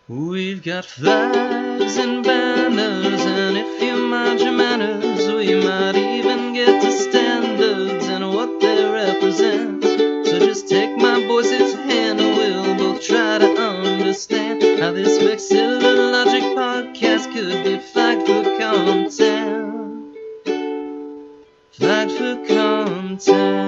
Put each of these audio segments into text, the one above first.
We've got flags and banners, and if you mind your manners, we might even get to standards and what they represent. So just take my voice's hand and we'll both try to understand how this Vexilla Logic podcast could be flagged for content. Flagged for content.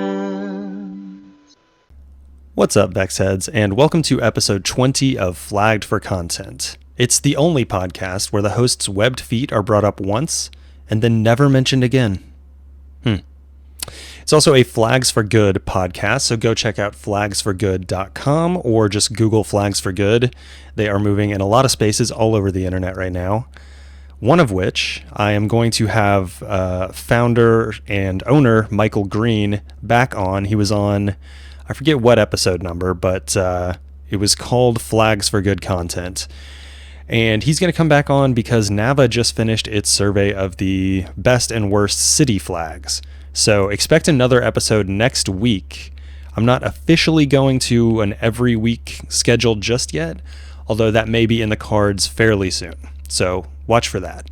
What's up, Vexheads, and welcome to episode 20 of Flagged for Content. It's the only podcast where the host's webbed feet are brought up once and then never mentioned again. It's also a Flags for Good podcast, so go check out flagsforgood.com or just Google Flags for Good. They are moving in a lot of spaces all over the internet right now. One of which I am going to have founder and owner Michael Green back on. He was on, I forget what episode number, but it was called Flags for Good Content. And he's going to come back on because NAVA just finished its survey of the best and worst city flags. So expect another episode next week. I'm not officially going to an every week schedule just yet, although that may be in the cards fairly soon. So watch for that.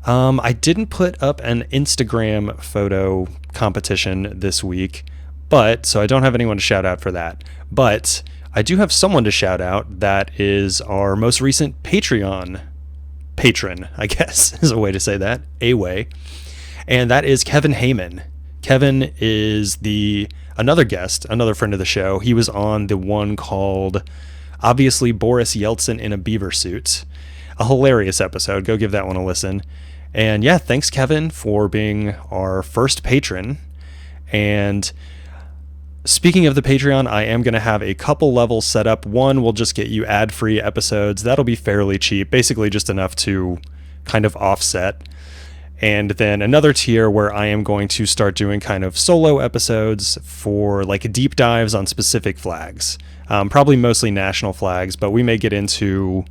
I didn't put up an Instagram photo competition this week, so I don't have anyone to shout out for that. But I do have someone to shout out that is our most recent Patreon patron, I guess is a way to say that, and that is Kevin Heyman. Kevin is another guest, another friend of the show. He was on the one called Obviously Boris Yeltsin in a Beaver Suit. A hilarious episode. Go give that one a listen. And yeah, thanks Kevin for being our first patron. And speaking of the Patreon, I am going to have a couple levels set up. One will just get you ad-free episodes. That'll be fairly cheap, basically just enough to kind of offset. And then another tier where I am going to start doing kind of solo episodes for like deep dives on specific flags. Probably mostly national flags, but we may get into,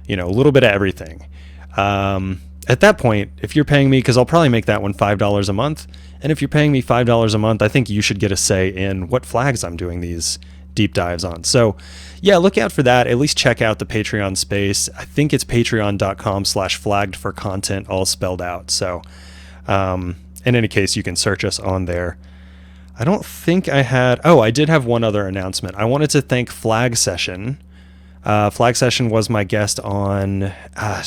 a little bit of everything. At that point, if you're paying me, because I'll probably make that one $5 a month, and if you're paying me $5 a month, I think you should get a say in what flags I'm doing these deep dives on. So yeah, look out for that. At least check out the Patreon space. I think it's patreon.com/flaggedforcontent, all spelled out. So in any case, you can search us on there. I don't think I did have one other announcement. I wanted to thank Flag Session. Flag Session was my guest on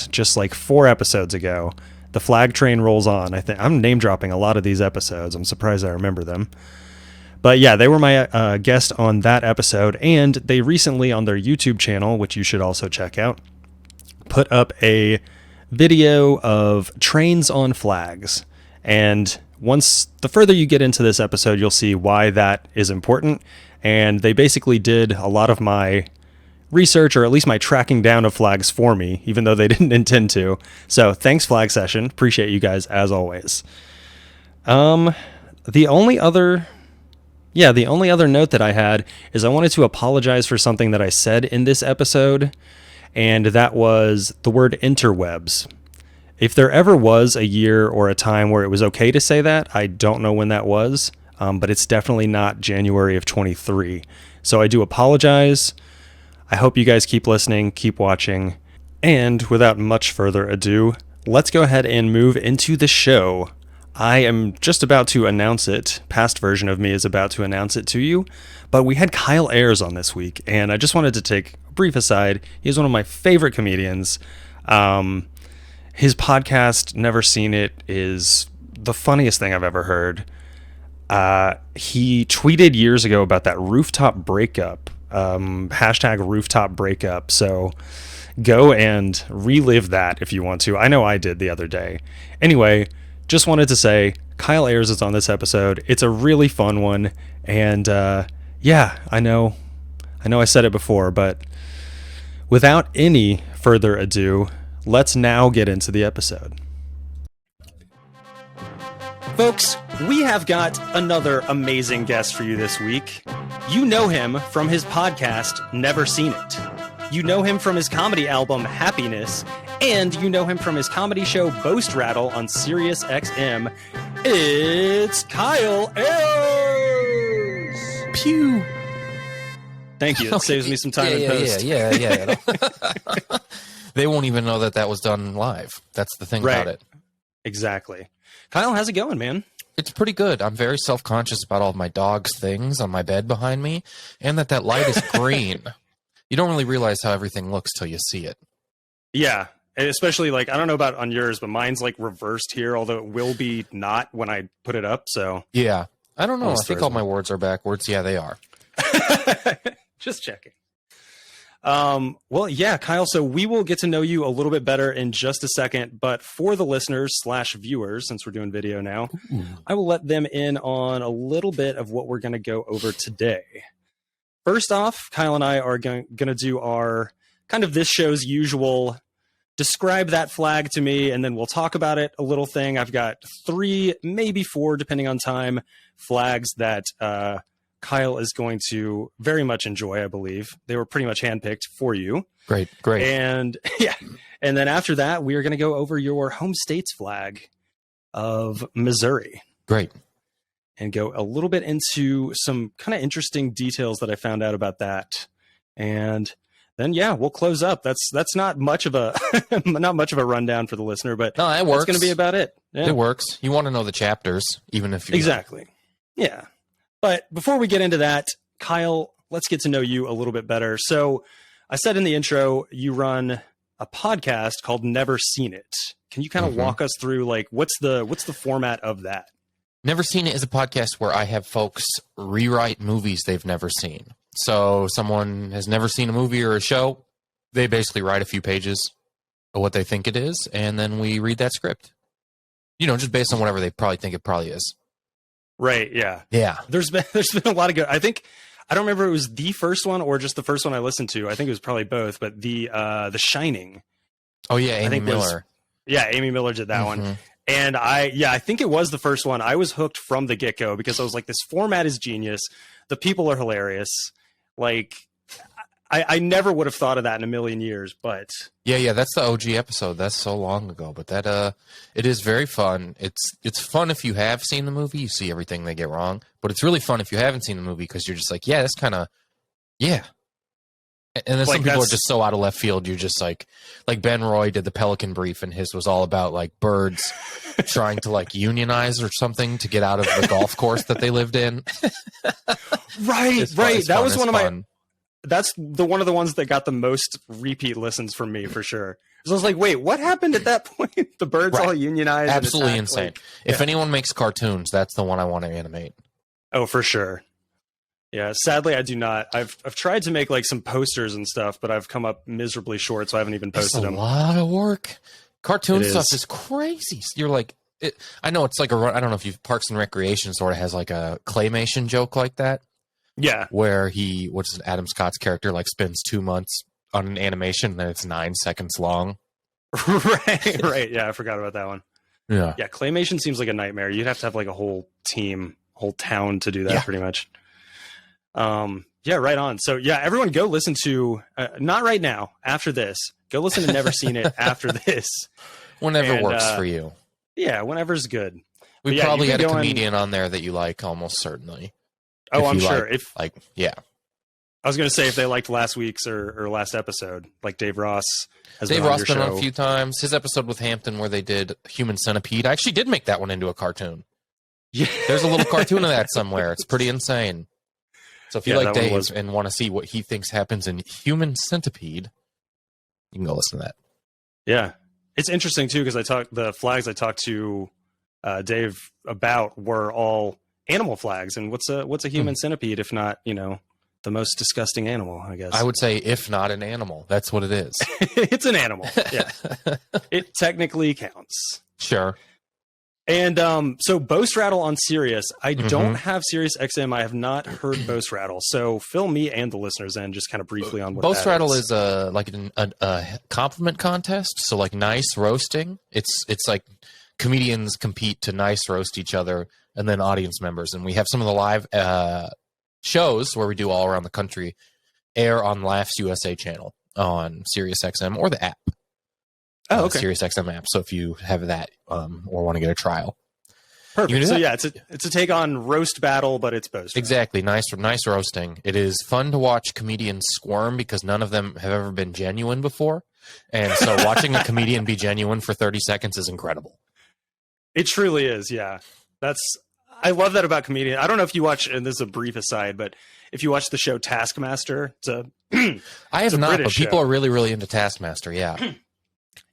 just like 4 episodes ago. The Flag Train rolls on. I think I'm name dropping a lot of these episodes. I'm surprised I remember them. But yeah, they were my guest on that episode, and they recently on their YouTube channel, which you should also check out, put up a video of trains on flags. And the further you get into this episode, you'll see why that is important. And they basically did a lot of my research, or at least my tracking down of flags for me, even though they didn't intend to. So thanks, Flag Session. Appreciate you guys as always. The only other note that I had is I wanted to apologize for something that I said in this episode, and that was the word interwebs. If there ever was a year or a time where it was okay to say that, I don't know when that was, but it's definitely not January of 23. So I do apologize. I hope you guys keep listening, keep watching, and without much further ado, let's go ahead and move into the show. I am just about to announce it. Past version of me is about to announce it to you, but we had Kyle Ayers on this week, and I just wanted to take a brief aside. He's one of my favorite comedians. His podcast, Never Seen It, is the funniest thing I've ever heard. He tweeted years ago about that rooftop breakup, hashtag rooftop breakup. So go and relive that if you want to. I know I did the other day. Anyway, just wanted to say Kyle Ayers is on this episode. It's a really fun one. And yeah, I know I said it before, but without any further ado, let's now get into the episode. Folks, we have got another amazing guest for you this week. You know him from his podcast, Never Seen It. You know him from his comedy album, Happiness, and you know him from his comedy show, Boast Rattle on Sirius XM. It's Kyle Ayers! Pew! Thank you. That saves me some time in post. Yeah. They won't even know that was done live. That's the thing about it. Exactly. Kyle, how's it going, man? It's pretty good. I'm very self-conscious about all of my dog's things on my bed behind me, and that light is green. You don't really realize how everything looks till you see it. Yeah, and especially like, I don't know about on yours, but mine's like reversed here, although it will be not when I put it up. So yeah, I don't know. I think all Thursday. my words are backwards. Yeah, they are. Just checking. Well, yeah, Kyle, so we will get to know you a little bit better in just a second, but for the listeners / viewers, since we're doing video now, I will let them in on a little bit of what we're going to go over today. First off, Kyle and I are going to do our kind of this show's usual describe that flag to me, and then we'll talk about it a little thing. I've got 3, maybe 4, depending on time, flags that, Kyle is going to very much enjoy, I believe. They were pretty much handpicked for you. Great. And yeah. And then after that, we are going to go over your home state's flag of Missouri. Great. And go a little bit into some kind of interesting details that I found out about that. And then, yeah, we'll close up. That's not much of a rundown for the listener, but no, that works. That's going to be about it. Yeah. It works. You want to know the chapters, even if you exactly. Yeah. But before we get into that, Kyle, let's get to know you a little bit better. So I said in the intro, you run a podcast called Never Seen It. Can you kind of walk us through like what's the format of that? Never Seen It is a podcast where I have folks rewrite movies they've never seen. So someone has never seen a movie or a show. They basically write a few pages of what they think it is, and then we read that script. Just based on whatever they probably think it probably is. Right. Yeah. Yeah. There's been a lot of good. I don't remember if it was the first one or just the first one I listened to. I think it was probably both. But the Shining. Oh yeah, Amy Miller. Amy Miller did that one. And I think it was the first one. I was hooked from the get go because I was like, this format is genius. The people are hilarious. Like, I never would have thought of that in a million years, but yeah, that's the OG episode. That's so long ago, but that it is very fun. It's fun if you have seen the movie, you see everything they get wrong, but it's really fun if you haven't seen the movie because you're just like, yeah, that's kind of yeah. And then some people are just so out of left field. You're just like Ben Roy did the Pelican Brief, and his was all about like birds trying to like unionize or something to get out of the golf course that they lived in. Right. That was one of my. That's one of the ones that got the most repeat listens from me for sure. So I was like, wait, what happened at that point? The birds all unionized. Absolutely insane. If anyone makes cartoons, that's the one I want to animate. Oh, for sure. Yeah. Sadly, I do not. I've tried to make like some posters and stuff, but I've come up miserably short, so I haven't even posted them. A lot of work. Cartoon stuff is crazy. You're like, I know it's like I don't know if you've Parks and Recreation sort of has like a claymation joke like that. Yeah. Where Adam Scott's character like spends 2 months on an animation and then it's 9 seconds long. Right. Yeah, I forgot about that one. Yeah. Yeah, claymation seems like a nightmare. You'd have to have like a whole team, whole town to do that pretty much. Yeah, right on. So yeah, everyone go listen to, not right now, after this. Go listen to Never Seen It after this. Whenever works for you. Yeah, whenever's good. We probably had a comedian on there that you like, almost certainly. Oh, I'm sure. I was going to say if they liked last week's or last episode, like Dave Ross has been on a few times. His episode with Hampton where they did Human Centipede. I actually did make that one into a cartoon. Yeah. There's a little cartoon of that somewhere. It's pretty insane. So if you like Dave and want to see what he thinks happens in Human Centipede, you can go listen to that. Yeah. It's interesting too, because the flags I talked to Dave about were all animal flags, and what's a human centipede if not the most disgusting animal? I guess I would say if not an animal, that's what it is. It's an animal. Yeah. It technically counts. Sure. And so Boast Rattle on Sirius, I don't have Sirius XM. I have not heard Boast Rattle, so fill me and the listeners in just kind of briefly on what Boast Rattle is like a compliment contest. So like nice roasting. It's like comedians compete to nice roast each other, and then audience members. And we have some of the live shows where we do all around the country air on Laughs USA channel on SiriusXM or the app. Oh, okay. SiriusXM app. So if you have that or want to get a trial. You can Perfect. do So that. yeah, it's a take on roast battle, but it's post. Exactly. Nice roasting. It is fun to watch comedians squirm because none of them have ever been genuine before. And so watching a comedian be genuine for 30 seconds is incredible. It truly is. Yeah, I love that about comedian. I don't know if you watch, and this is a brief aside, but if you watch the show Taskmaster, I have a not, but British people show. are really, really into Taskmaster. Yeah.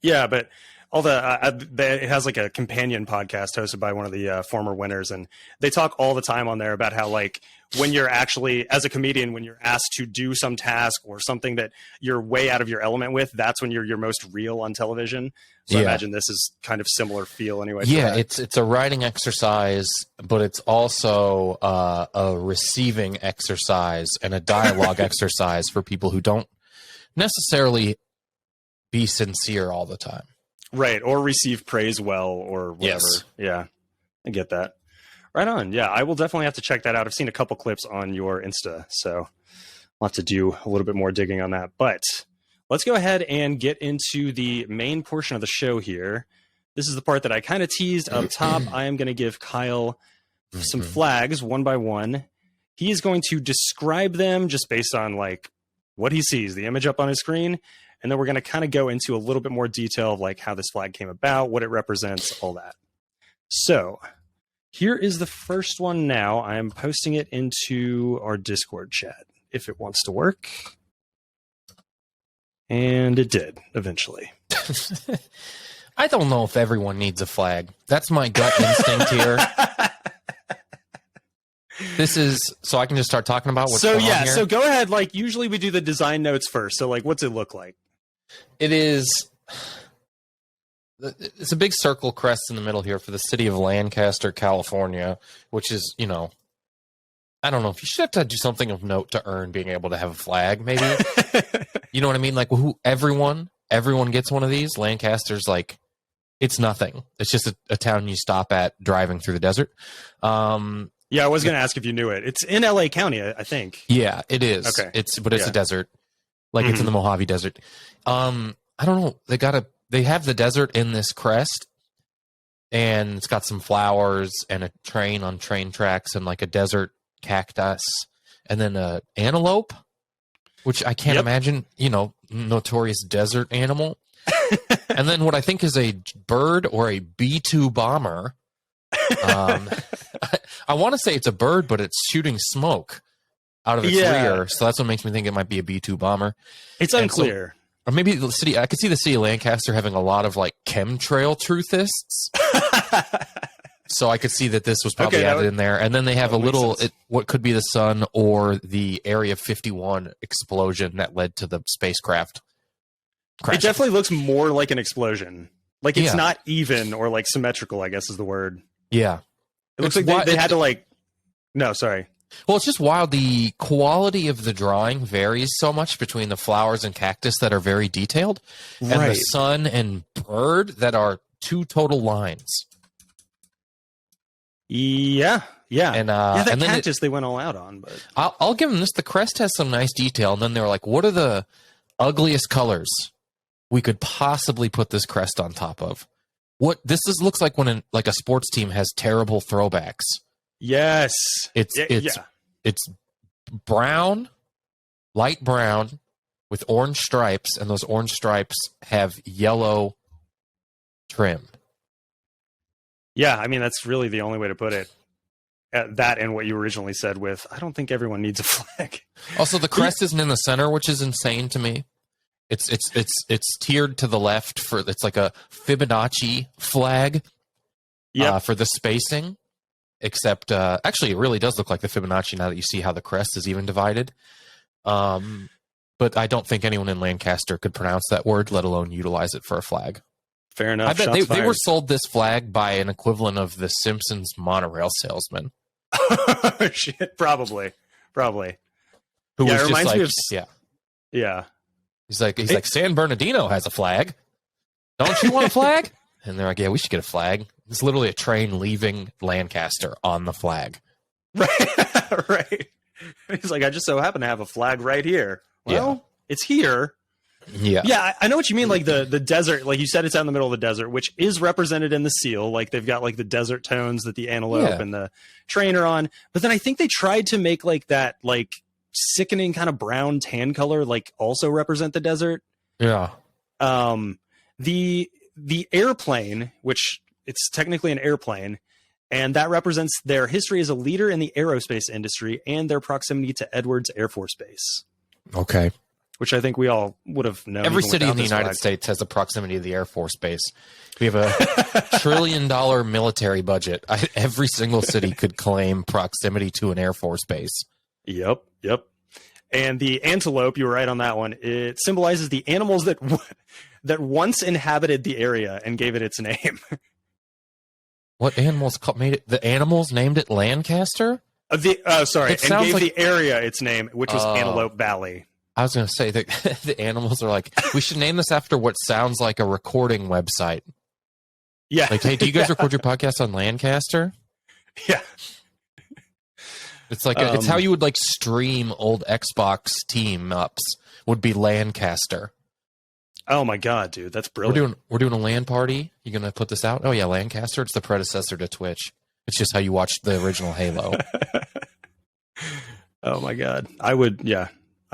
yeah, but all it has like a companion podcast hosted by one of the former winners, and they talk all the time on there about how like when you're actually as a comedian, when you're asked to do some task or something that you're way out of your element with, that's when you're your most real on television. So I Yeah. imagine this is kind of similar feel anyway. to Yeah, that. it's a writing exercise, but it's also a receiving exercise and a dialogue exercise for people who don't necessarily be sincere all the time. Right, or receive praise well or whatever. Yes. Yeah, I get that. Right on. Yeah, I will definitely have to check that out. I've seen a couple clips on your Insta, so I'll have to do a little bit more digging on that. But let's go ahead and get into the main portion of the show here. This is the part that I kind of teased up top. I am going to give Kyle some flags one by one. He is going to describe them just based on like what he sees, the image up on his screen. And then we're going to kind of go into a little bit more detail of like how this flag came about, what it represents, all that. So here is the first one now. I am posting it into our Discord chat if it wants to work. And it did eventually. I don't know if everyone needs a flag. That's my gut instinct here. This is so I can just start talking about what's So going on yeah, here. so go ahead. Like usually we do the design notes first. So like, what's it look like? It is. It's a big circle crest in the middle here for the city of Lancaster, California, which is, you know, I don't know if you should have to do something of note to earn being able to have a flag, maybe. You know what I mean? Like, everyone gets one of these. Lancaster's like, it's nothing. It's just a town you stop at driving through the desert. Yeah, I was going to ask if you knew it. It's in LA County, I think. Yeah, it is. Okay. It's a Yeah. desert. Like it's in the Mojave Desert. I don't know. They have the desert in this crest, and it's got some flowers and a train on train tracks and like a desert cactus and then a antelope, which I can't Yep. imagine, you know, notorious desert animal. And then what I think is a bird or a B-2 bomber. I want to say it's a bird, but it's shooting smoke out of its Yeah. rear. So that's what makes me think it might be a B-2 bomber. It's And so- unclear. Or maybe the city, I could see the city of Lancaster having a lot of like chemtrail truthists. So I could see that this was probably Okay, that added would- in there. And then they have a that would make little, sense. what could be the sun or the Area 51 explosion that led to the spacecraft It crashing. definitely looks more like an explosion. Like it's Yeah. not even or like symmetrical, I guess is the word. Yeah. It looks It's like wi- they had to like. No, sorry. Well, it's just wild. The quality of the drawing varies so much between the flowers and cactus that are very detailed and the Right. sun and bird that are two total lines. Yeah, yeah, And, yeah. That and then it- cactus they went all out on, but I'll give them this. The crest has some nice detail, and then they were like, "What are the ugliest colors we could possibly put this crest on top of?" What looks like when like a sports team has terrible throwbacks. yes, It's yeah, it's yeah. it's brown, light brown, with orange stripes, and those orange stripes have yellow trim. Yeah, I mean that's really the only way to put it. That and what you originally said with, I don't think everyone needs a flag. Also, the crest isn't in the center, which is insane to me. It's tiered to the left for it's like a Fibonacci flag Yeah, for the spacing. Except actually, it really does look like the Fibonacci now that you see how the crest is even divided. But I don't think anyone in Lancaster could pronounce that word, let alone utilize it for a flag. fair enough. I bet Shots they were fired. sold this flag by an equivalent of the Simpsons monorail salesman, Shit, probably. who Yeah, it was just reminds like, me of- yeah, Yeah, he's like San Bernardino has a flag. Don't you want a flag? And they're like, yeah, we should get a flag. It's literally a train leaving Lancaster on the flag. right. He's like, I just so happen to have a flag right here. Well, it's here. Yeah. Yeah, I know what you mean. Like the desert, like you said, it's out in the middle of the desert, which is represented in the seal. Like they've got like the desert tones that the antelope and the train are on. But then I think they tried to make like that like sickening kind of brown tan color, like also represent the desert. Yeah. The airplane, which it's technically an airplane, and that represents their history as a leader in the aerospace industry and their proximity to Edwards Air Force Base. Okay. Which I think we all would have known. Every city in the United States has a proximity to the Air Force Base. We have a $1 trillion military budget. Every single city could claim proximity to an Air Force base. Yep. And the antelope, you were right on that one. It symbolizes the animals that once inhabited the area and gave it its name. What animals made it? The animals named it Lancaster? Sorry, It and sounds gave like- the area its name, which was Antelope Valley. I was going to say that the animals are like, we should name this after what sounds like a recording website. Yeah. Like, hey, do you guys record your podcast on Lancaster? Yeah. It's like it's how you would like stream old Xbox team ups would be Lancaster. Oh my god, dude, that's brilliant. We're doing a LAN party. You gonna put this out? Oh yeah, Lancaster. It's the predecessor to Twitch. It's just how you watched the original Halo. Oh my god, I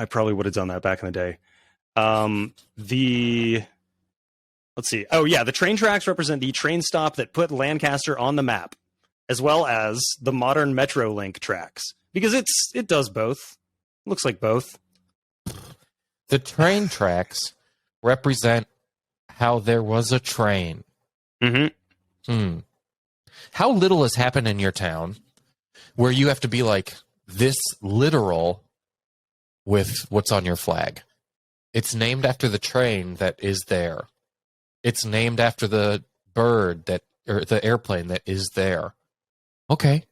probably would have done that back in the day. Let's see. Oh yeah, the train tracks represent the train stop that put Lancaster on the map, as well as the modern Metrolink tracks, because it does both. Looks like both. The train tracks represent how there was a train. Mm-hmm. How little has happened in your town where you have to be like this literal with what's on your flag? It's named after the train that is there. It's named after the bird or the airplane that is there. Okay.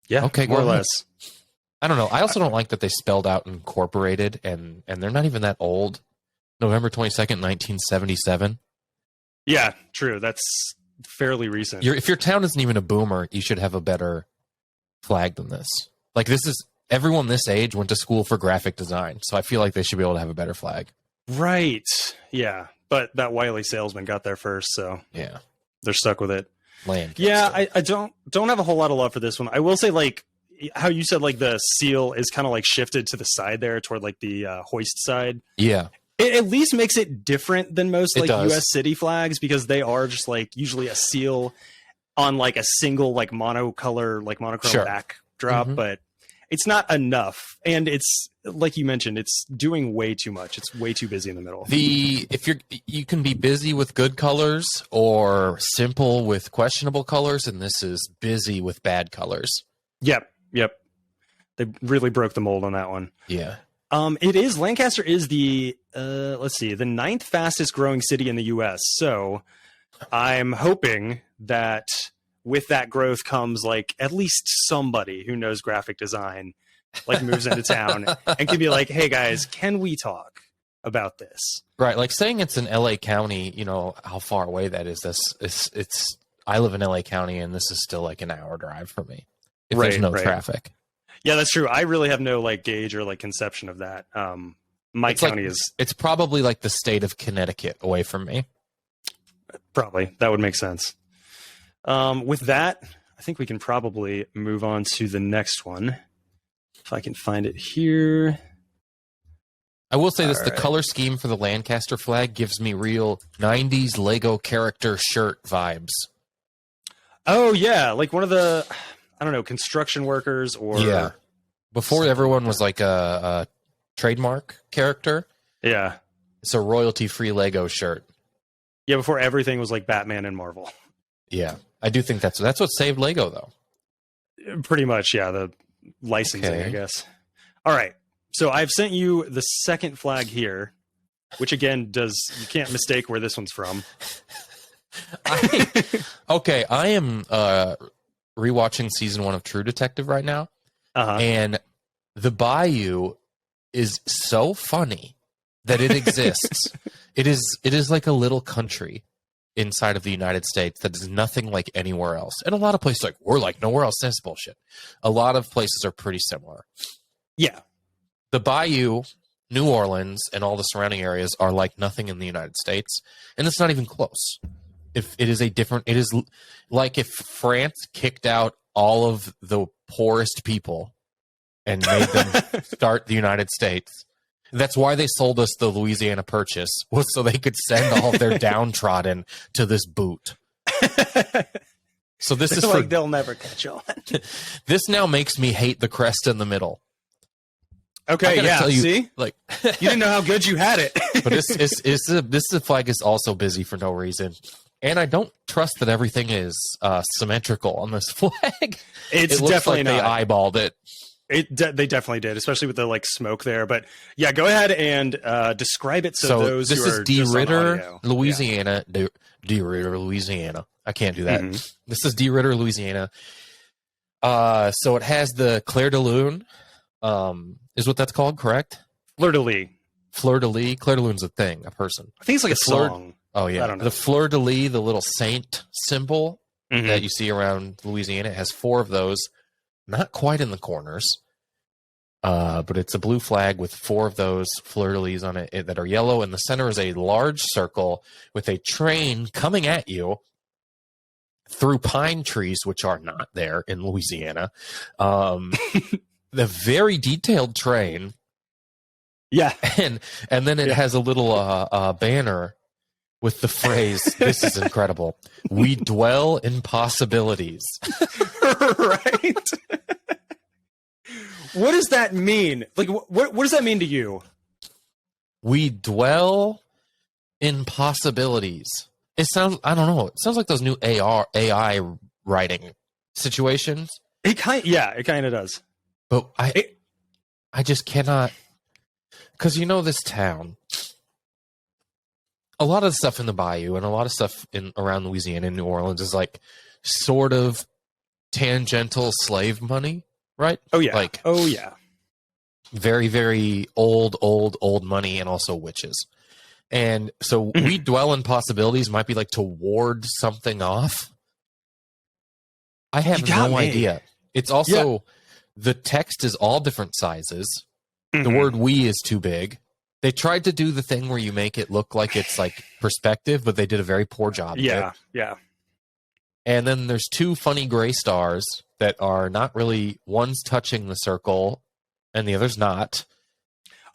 Yeah. Okay. More or go ahead. less. I don't know. I also don't like that they spelled out incorporated and they're not even that old. November 22nd, 1977. Yeah, true. That's fairly recent. If your town isn't even a boomer, you should have a better flag than this. Like this is everyone this age went to school for graphic design, so I feel like they should be able to have a better flag. Right. Yeah. But that wily salesman got there first, so Yeah. they're stuck with it. Land. Yeah, I don't have a whole lot of love for this one. I will say, like, how you said, like, the seal is kind of like shifted to the side there toward like the hoist side. Yeah. It at least makes it different than most It like does. U.S. city flags, because they are just like usually a seal on like a single like monochrome Sure. backdrop, Mhm. but it's not enough. And it's like you mentioned, it's doing way too much. It's way too busy in the middle. If you can be busy with good colors or simple with questionable colors, and this is busy with bad colors. Yep. They really broke the mold on that one. Yeah. Lancaster is the the 9th fastest growing city in the US. So I'm hoping that with that growth comes like at least somebody who knows graphic design like moves into town and can be like, "Hey guys, can we talk about this?" Right, like saying it's in LA County, you know, how far away that is. It's I live in LA County and this is still like an hour drive for me if there's no traffic. Yeah, that's true. I really have no like gauge or like conception of that. My county it's probably like the state of Connecticut away from me. Probably. That would make sense. With that, I think we can probably move on to the next one. If I can find it here. I will say this, All the right. color scheme for the Lancaster flag gives me real 90s Lego character shirt vibes. Oh, yeah. Like one of the, I don't know, construction workers or. Yeah. Before everyone was like a trademark character, Yeah. it's a royalty-free Lego shirt. Yeah, before everything was like Batman and Marvel. Yeah. I do think that's what saved Lego, though. Pretty much, yeah. The licensing, Okay. I guess. All right. So I've sent you the second flag here, which again you can't mistake where this one's from. I am rewatching season 1 of True Detective right now, Uh-huh. and the Bayou is so funny that it exists. It is like a little country inside of the United States that is nothing like anywhere else. And a lot of places like we're like nowhere else. That's bullshit. A lot of places are pretty similar. Yeah. The Bayou New Orleans and all the surrounding areas are like nothing in the United States, and it's not even close. If it is a different, it is like if France kicked out all of the poorest people and made them start the United States. That's why they sold us the Louisiana Purchase, was so they could send all of their downtrodden to this boot. So this is like they'll never catch on. This now makes me hate the crest in the middle. Okay, yeah. See, like you didn't know how good you had it. But this flag is also busy for no reason, and I don't trust that everything is symmetrical on this flag. It looks definitely like not. They eyeballed it. They definitely did, especially with the like smoke there. But yeah, go ahead and describe it. So those this who is are D. just on Ritter, audio. Louisiana. Yeah. D. Ritter, Louisiana. I can't do that. Mm-hmm. This is D. Ritter, Louisiana. So it has the Clair de Lune. Is what that's called, correct? Fleur de lis. Fleur de lis. Clair de Lune's a thing, a person. I think it's like a Fleur- song. Oh yeah, I don't know. the Fleur de lis, the little saint symbol Mhm. that you see around Louisiana, it has 4 of those. Not quite in the corners, but it's a blue flag with 4 of those fleur de lis on it that are yellow. In the center is a large circle with a train coming at you through pine trees, which are not there in Louisiana. The very detailed train, Yeah. and then it has a little banner with the phrase, "This is incredible. We dwell in possibilities." Right. What does that mean? Like, what does that mean to you? We dwell in possibilities. It sounds, I don't know. It sounds like those new AI writing situations. It kind of does. But I just cannot, because this town, a lot of the stuff in the bayou and a lot of stuff around Louisiana and New Orleans is like sort of tangential slave money, right? Oh yeah. Like, oh yeah. very, very old money, and also witches. And so we dwell in possibilities might be like to ward something off. I have no idea. It's also, the text is all different sizes. The word "we" is too big. They tried to do the thing where you make it look like it's like perspective, but they did a very poor job of it. Yeah. And then there's 2 funny gray stars that are not really, one's touching the circle and the other's not.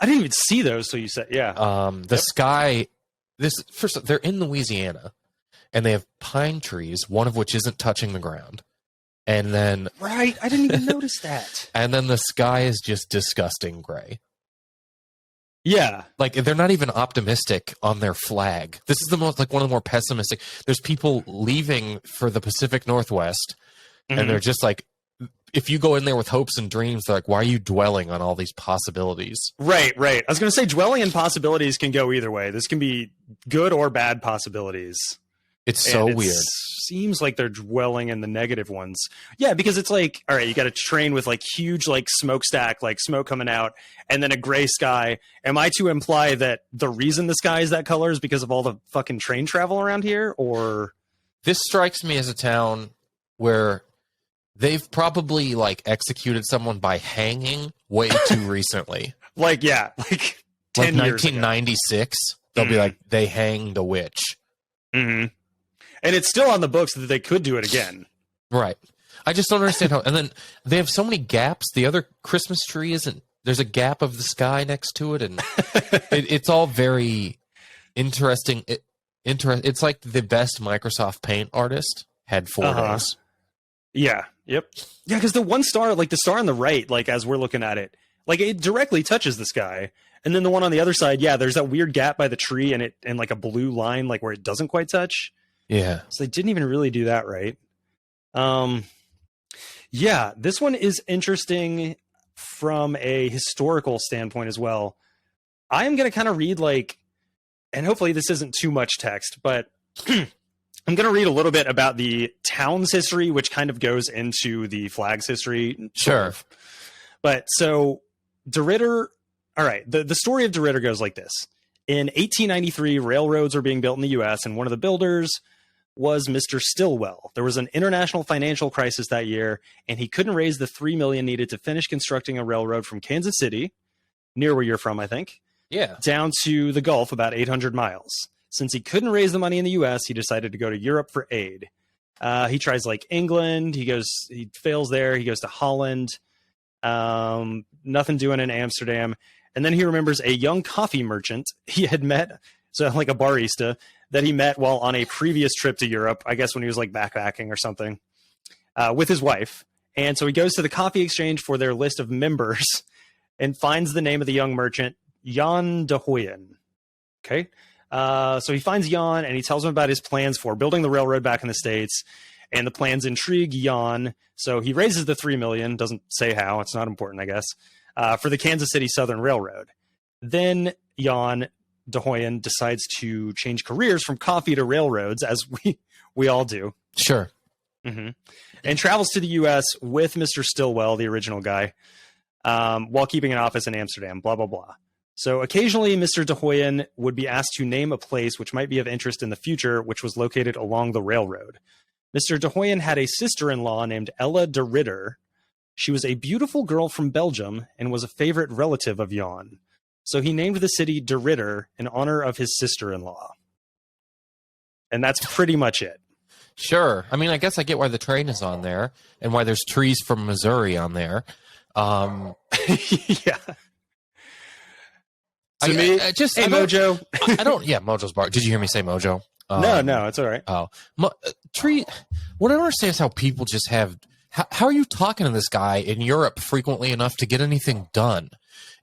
I didn't even see those, so you said, yeah. Sky, they're in Louisiana, and they have pine trees, one of which isn't touching the ground. And then... Right, I didn't even notice that. And then the sky is just disgusting gray. Yeah. Like, they're not even optimistic on their flag. This is one of the more pessimistic. There's people leaving for the Pacific Northwest, and they're just like, if you go in there with hopes and dreams, they're like, why are you dwelling on all these possibilities? Right. I was going to say dwelling in possibilities can go either way. This can be good or bad possibilities. It's so weird. Seems like they're dwelling in the negative ones. Yeah, because it's like, all right, you got a train with like huge like smokestack, like smoke coming out, and then a gray sky. Am I to imply that the reason the sky is that color is because of all the fucking train travel around here? Or this strikes me as a town where they've probably like executed someone by hanging way too recently. Like 10 like years 1996, they'll be like, they hanged a witch. Mm-hmm. And it's still on the books that they could do it again. Right. I just don't understand how. And then they have so many gaps. The other Christmas tree isn't. There's a gap of the sky next to it, and it's all very interesting. It's like the best Microsoft Paint artist had 4 days. Yeah. Yep. Yeah, because the one star, like the star on the right, like as we're looking at it, like it directly touches the sky. And then the one on the other side, yeah, there's that weird gap by the tree and like a blue line, like where it doesn't quite touch. Yeah. So they didn't even really do that right. Yeah, this one is interesting from a historical standpoint as well. I am going to kind of read and hopefully this isn't too much text, but I'm going to read a little bit about the town's history, which kind of goes into the flag's history. Sure. But so De Ritter, all right, the story of De Ritter goes like this. In 1893, railroads were being built in the U.S., and one of the builders was Mr. Stillwell. There was an international financial crisis that year, and he couldn't raise the $3 million needed to finish constructing a railroad from Kansas City, near where you're from, I think, Yeah. down to the Gulf, about 800 miles. Since he couldn't raise the money in the U.S., he decided to go to Europe for aid. He tries like England. He fails there. He goes to Holland. Nothing doing in Amsterdam. And then he remembers a young coffee merchant he had met, so like a barista, that he met while on a previous trip to Europe, I guess when he was like backpacking or something, with his wife. And so he goes to the coffee exchange for their list of members and finds the name of the young merchant, Jan de Hoyen. Okay. So he finds Jan and he tells him about his plans for building the railroad back in the States, and the plans intrigue Jan. So he raises the $3 million, doesn't say how, it's not important, I guess, for the Kansas City Southern Railroad. Then Jan de Hoyen decides to change careers from coffee to railroads, as we all do. Sure. Mm-hmm. And travels to the U.S. with Mr. Stillwell, the original guy, while keeping an office in Amsterdam, blah, blah, blah. So occasionally, Mr. de Hoyen would be asked to name a place which might be of interest in the future, which was located along the railroad. Mr. de Hoyen had a sister-in-law named Ella de Ritter. She was a beautiful girl from Belgium and was a favorite relative of Jan. So he named the city de Ritter in honor of his sister-in-law. And that's pretty much it. Sure. I mean, I guess I get why the train is on there and why there's trees from Missouri on there. Yeah. Hey, Mojo. I don't. Yeah, Mojo's Bar. Did you hear me say Mojo? No, it's all right. Oh, tree. What I don't understand is how people just have. How are you talking to this guy in Europe frequently enough to get anything done?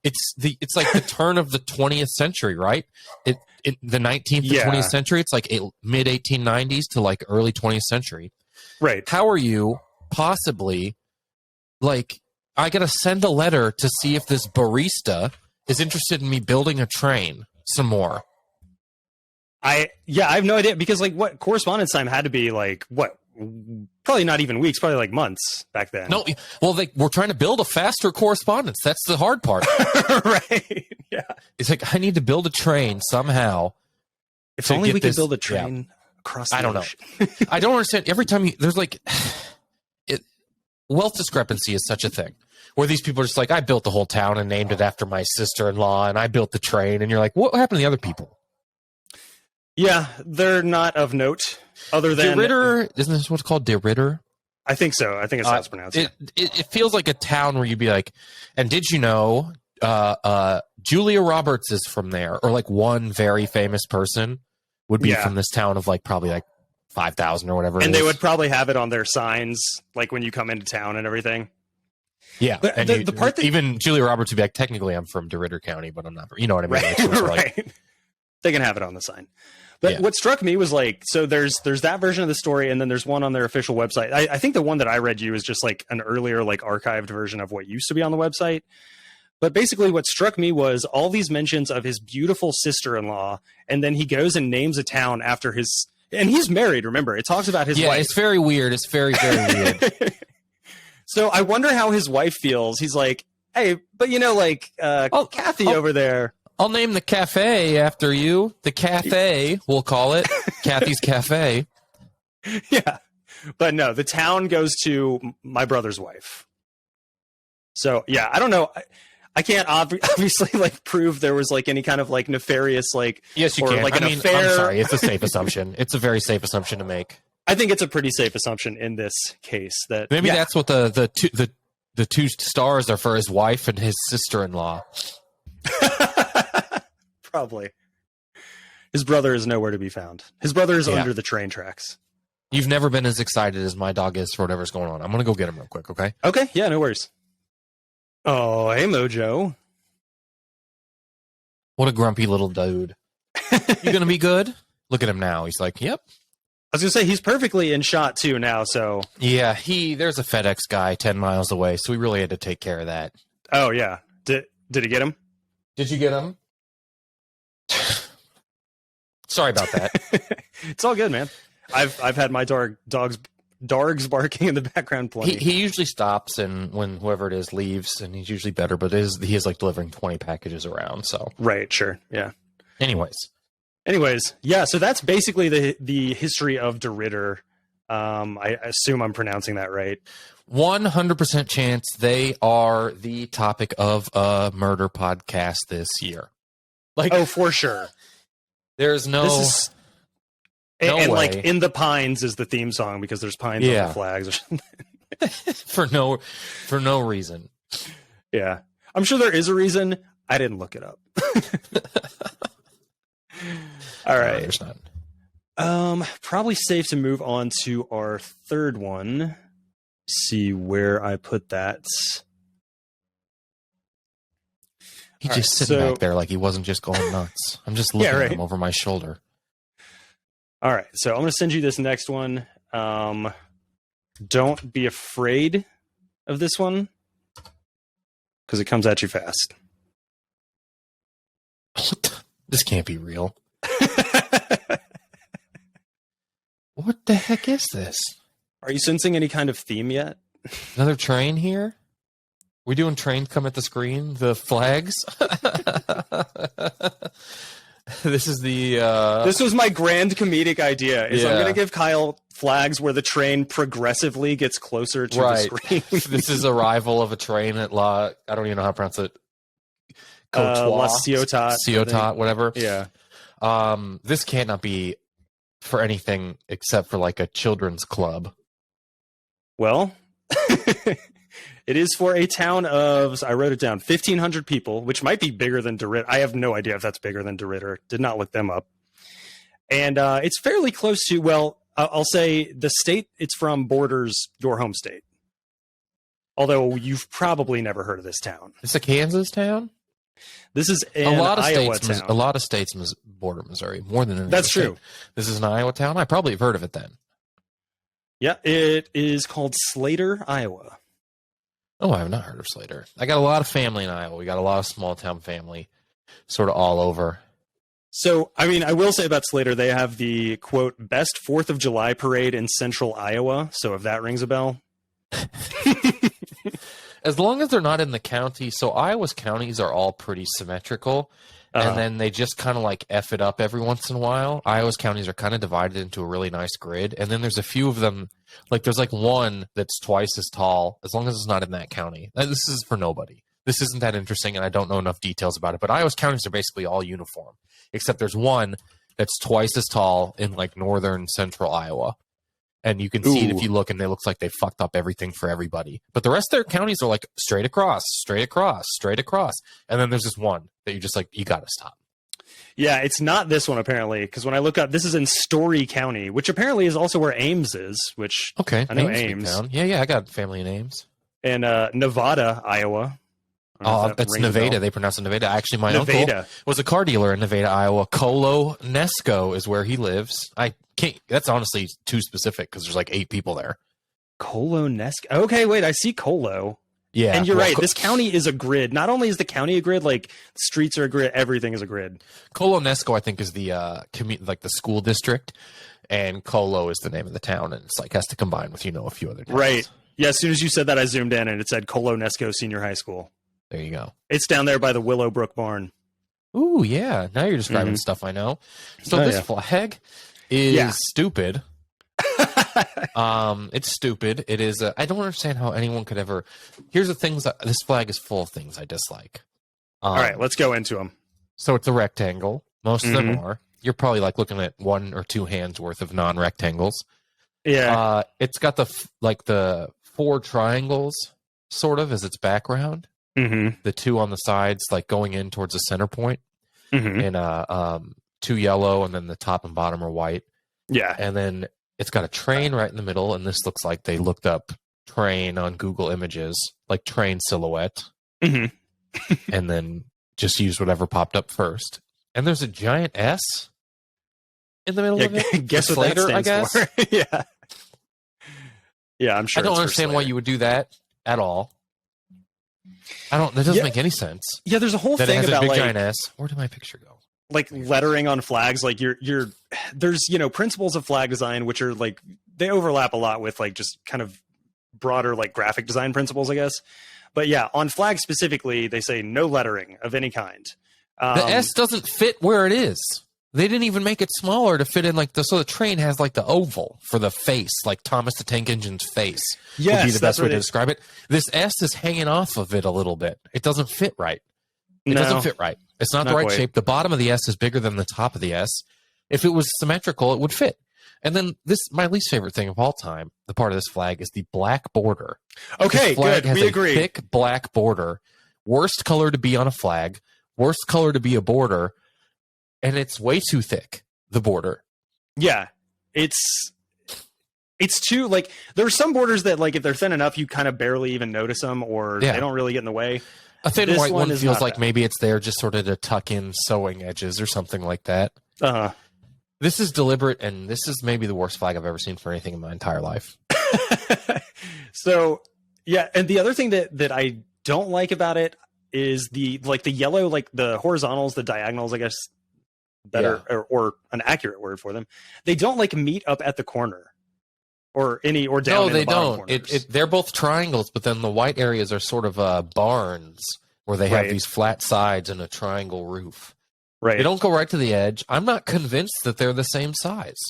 It's like the turn of the 20th century, right? The 19th to 20th century. It's like mid 1890s to like early 20th century. Right. How are you possibly like? I gotta send a letter to see if this barista is interested in me building a train some more. I have no idea, because like what correspondence time had to be like what, probably not even weeks, probably like months back then. No, well, we're trying to build a faster correspondence. That's the hard part. Right. Yeah. It's like, I need to build a train somehow. If only we could build a train across the ocean. Know. I don't understand. Every time there's like, wealth discrepancy is such a thing. Where these people are just like, I built the whole town and named it after my sister-in-law, and I built the train, and you're like, what happened to the other people? Yeah, they're not of note, other than... De Ritter, isn't this what's called De Ritter? I think so. I think it's how it's pronounced. It feels like a town where you'd be like, and did you know Julia Roberts is from there? Or like one very famous person would be from this town of like probably like 5,000 or whatever. And they would probably have it on their signs, like when you come into town and everything. Yeah, but and the part that, even Julia Roberts would be like, technically I'm from DeRitter County, but I'm not. You know what I mean? Right, right. Like, they can have it on the sign. But what struck me was like, so there's that version of the story, and then there's one on their official website. I think the one that I read you is just like an earlier, like archived version of what used to be on the website. But basically what struck me was all these mentions of his beautiful sister-in-law, and then he goes and names a town after his, and he's married, remember? It talks about his wife. Yeah, it's very weird. It's very, very weird. So I wonder how his wife feels. He's like, hey, but you know, like Kathy over there. I'll name the cafe after you. The cafe, we'll call it. Kathy's Cafe. Yeah. But no, the town goes to my brother's wife. So, yeah, I don't know. I can't obviously like prove there was like any kind of like nefarious like. Yes, you or, can. Like, I'm sorry. It's a safe assumption. It's a very safe assumption to make. I think it's a pretty safe assumption in this case that maybe that's what the two stars are for, his wife and his sister-in-law. Probably. His brother is nowhere to be found. His brother is under the train tracks. You've never been as excited as my dog is for whatever's going on. I'm going to go get him real quick, okay? Okay, yeah, no worries. Oh, hey, Mojo. What a grumpy little dude. You going to be good? Look at him now. He's like, yep. I was going to say, he's perfectly in shot, too, now, so... Yeah, there's a FedEx guy 10 miles away, so we really had to take care of that. Oh, yeah. Did he get him? Did you get him? Sorry about that. It's all good, man. I've had my dogs barking in the background plenty. He usually stops and when whoever it is leaves, and he's usually better, but he is like delivering 20 packages around, so... Right, sure, yeah. Anyways, yeah, so that's basically the history of De Ritter. I assume I'm pronouncing that right. 100% chance they are the topic of a murder podcast this year. Like, Oh, for sure. there's no. This is No and way. like In the Pines is the theme song because there's pines on Yeah. the flags or something. for no reason. Yeah. I'm sure there is a reason. I didn't look it up. All No, right. there's not. Probably safe to move on to our third one. See where I put that. He All just right, sitting so- back there like he wasn't just going nuts. I'm just looking right. at him over my shoulder. All right. So I'm going to send you this next one. Don't be afraid of this one because it comes at you fast. This can't be real. What the heck is this? Are you sensing any kind of theme yet? Another train here? We doing train come at the screen? The flags? This is the This was my grand comedic idea. Is I'm Yeah. going to give Kyle flags where the train progressively gets closer to Right. the screen. this is arrival of a train at La, I don't even know how to pronounce it. La Ciotat, I Ciotat, whatever. Yeah. This cannot be for anything except for like a children's club. Well, it is for a town of, I wrote it down, 1,500 people, which might be bigger than DeRidder. I have no idea if that's bigger than DeRidder. Did not look them up. And it's fairly close to, well, I'll say the state it's from borders your home state. Although you've probably never heard of this town. It's a Kansas town? This is A an lot of Iowa states, town. a lot of states border Missouri more than any That's other true. state. This is an Iowa town. I probably have heard of it then. Yeah, it is called Slater, Iowa. Oh, I have not heard of Slater. I got a lot of family in Iowa. We got a lot of small town family, sort of all over. So, I mean, I will say about Slater, they have the, quote, best 4th of July parade in central Iowa. So if that rings a bell. As long as they're not in the county, so Iowa's counties are all pretty symmetrical, and then they just kind of like F it up every once in a while. Iowa's counties are kind of divided into a really nice grid, and then there's a few of them, like there's like one that's twice as tall, as long as it's not in that county. This is for nobody. This isn't that interesting, and I don't know enough details about it, but Iowa's counties are basically all uniform, except there's one that's twice as tall in like northern central Iowa. And you can see it if Ooh. you look, and it looks like they fucked up everything for everybody. But the rest of their counties are like straight across, straight across, straight across. And then there's this one that you just like, you got to stop. Yeah, it's not this one, apparently, because when I look up, this is in Story County, which apparently is also where Ames is, which Okay. I know Ames, big Ames. town. Yeah, I got family in Ames. and Nevada, Iowa. I don't know Oh, if that that's rings a Nevada. bell. They pronounce it Nevada. Actually, my uncle Nevada. was a car dealer in Nevada, Iowa. Colo Nesco is where he lives. I can't, that's honestly too specific because there's like 8 people there. Colonesque. Okay, wait, I see Colo. Yeah. And you're well, right. This county is a grid. Not only is the county a grid, like the streets are a grid, everything is a grid. Colo Nesco, I think, is the like the school district, and Colo is the name of the town, and it's like has to combine with a few other towns. Right. Yeah, as soon as you said that, I zoomed in and it said Colonesco Senior High School. There you go. It's down there by the Willowbrook Barn. Ooh, yeah. Now you're describing stuff I know. So Oh, this yeah. flag is Yeah. stupid. It's stupid. It is. I don't understand how anyone could ever. Here's the things. This flag is full of things I dislike. All right, let's go into them. So it's a rectangle. Most of them are. You're probably like looking at 1 or 2 hands worth of non-rectangles. Yeah. It's got the the 4 triangles sort of as its background. Mm-hmm. The 2 on the sides, like going in towards the center point, Mm-hmm. and 2 yellow, and then the top and bottom are white. Yeah. And then it's got a train right in the middle, and this looks like they looked up train on Google Images, like train silhouette, Mm-hmm. and then just used whatever popped up first. And there's a giant S in the middle of Yeah, it. guess For what that Slater, I stands guess. for. Yeah. Yeah, I'm sure. I don't it's for understand why Slater. you would do that at all. That doesn't Yeah. make any sense. Yeah, there's a whole That it thing has a about big like giant S. Where did my picture go? like lettering on flags. Like you're there's principles of flag design which are like they overlap a lot with like just kind of broader like graphic design principles, I guess. But yeah, on flags specifically, they say no lettering of any kind. The S doesn't fit where it is. They didn't even make it smaller to fit in so the train has like the oval for the face, like Thomas the Tank Engine's face. Would Yes, be the that's best way what to it- describe it. This S is hanging off of it a little bit. It doesn't fit right. It No. doesn't fit right. It's not the Not right quite. shape. The bottom of the S is bigger than the top of the S. If it was symmetrical, it would fit. And then my least favorite thing of all time, the part of this flag, is the black border. Okay, This flag good. has We a agree. thick black border. Worst color to be on a flag. Worst color to be a border. And it's way too thick, the border. Yeah, it's too, like, there are some borders that, like, if they're thin enough, you kind of barely even notice them, or Yeah. they don't really get in the way. A thin This white one one is feels not like that. maybe it's there just sort of to tuck in sewing edges or something like that. Uh-huh. This is deliberate, and this is maybe the worst flag I've ever seen for anything in my entire life. So, yeah, and the other thing that I don't like about it is the yellow, like the horizontals, the diagonals, I guess, better or an accurate word for them. They don't like meet up at the corner or down. No, in the they bottom don't. corners. They're both triangles, but then the white areas are sort of barns where they have Right. these flat sides and a triangle roof. Right. They don't go right to the edge. I'm not convinced that they're the same size.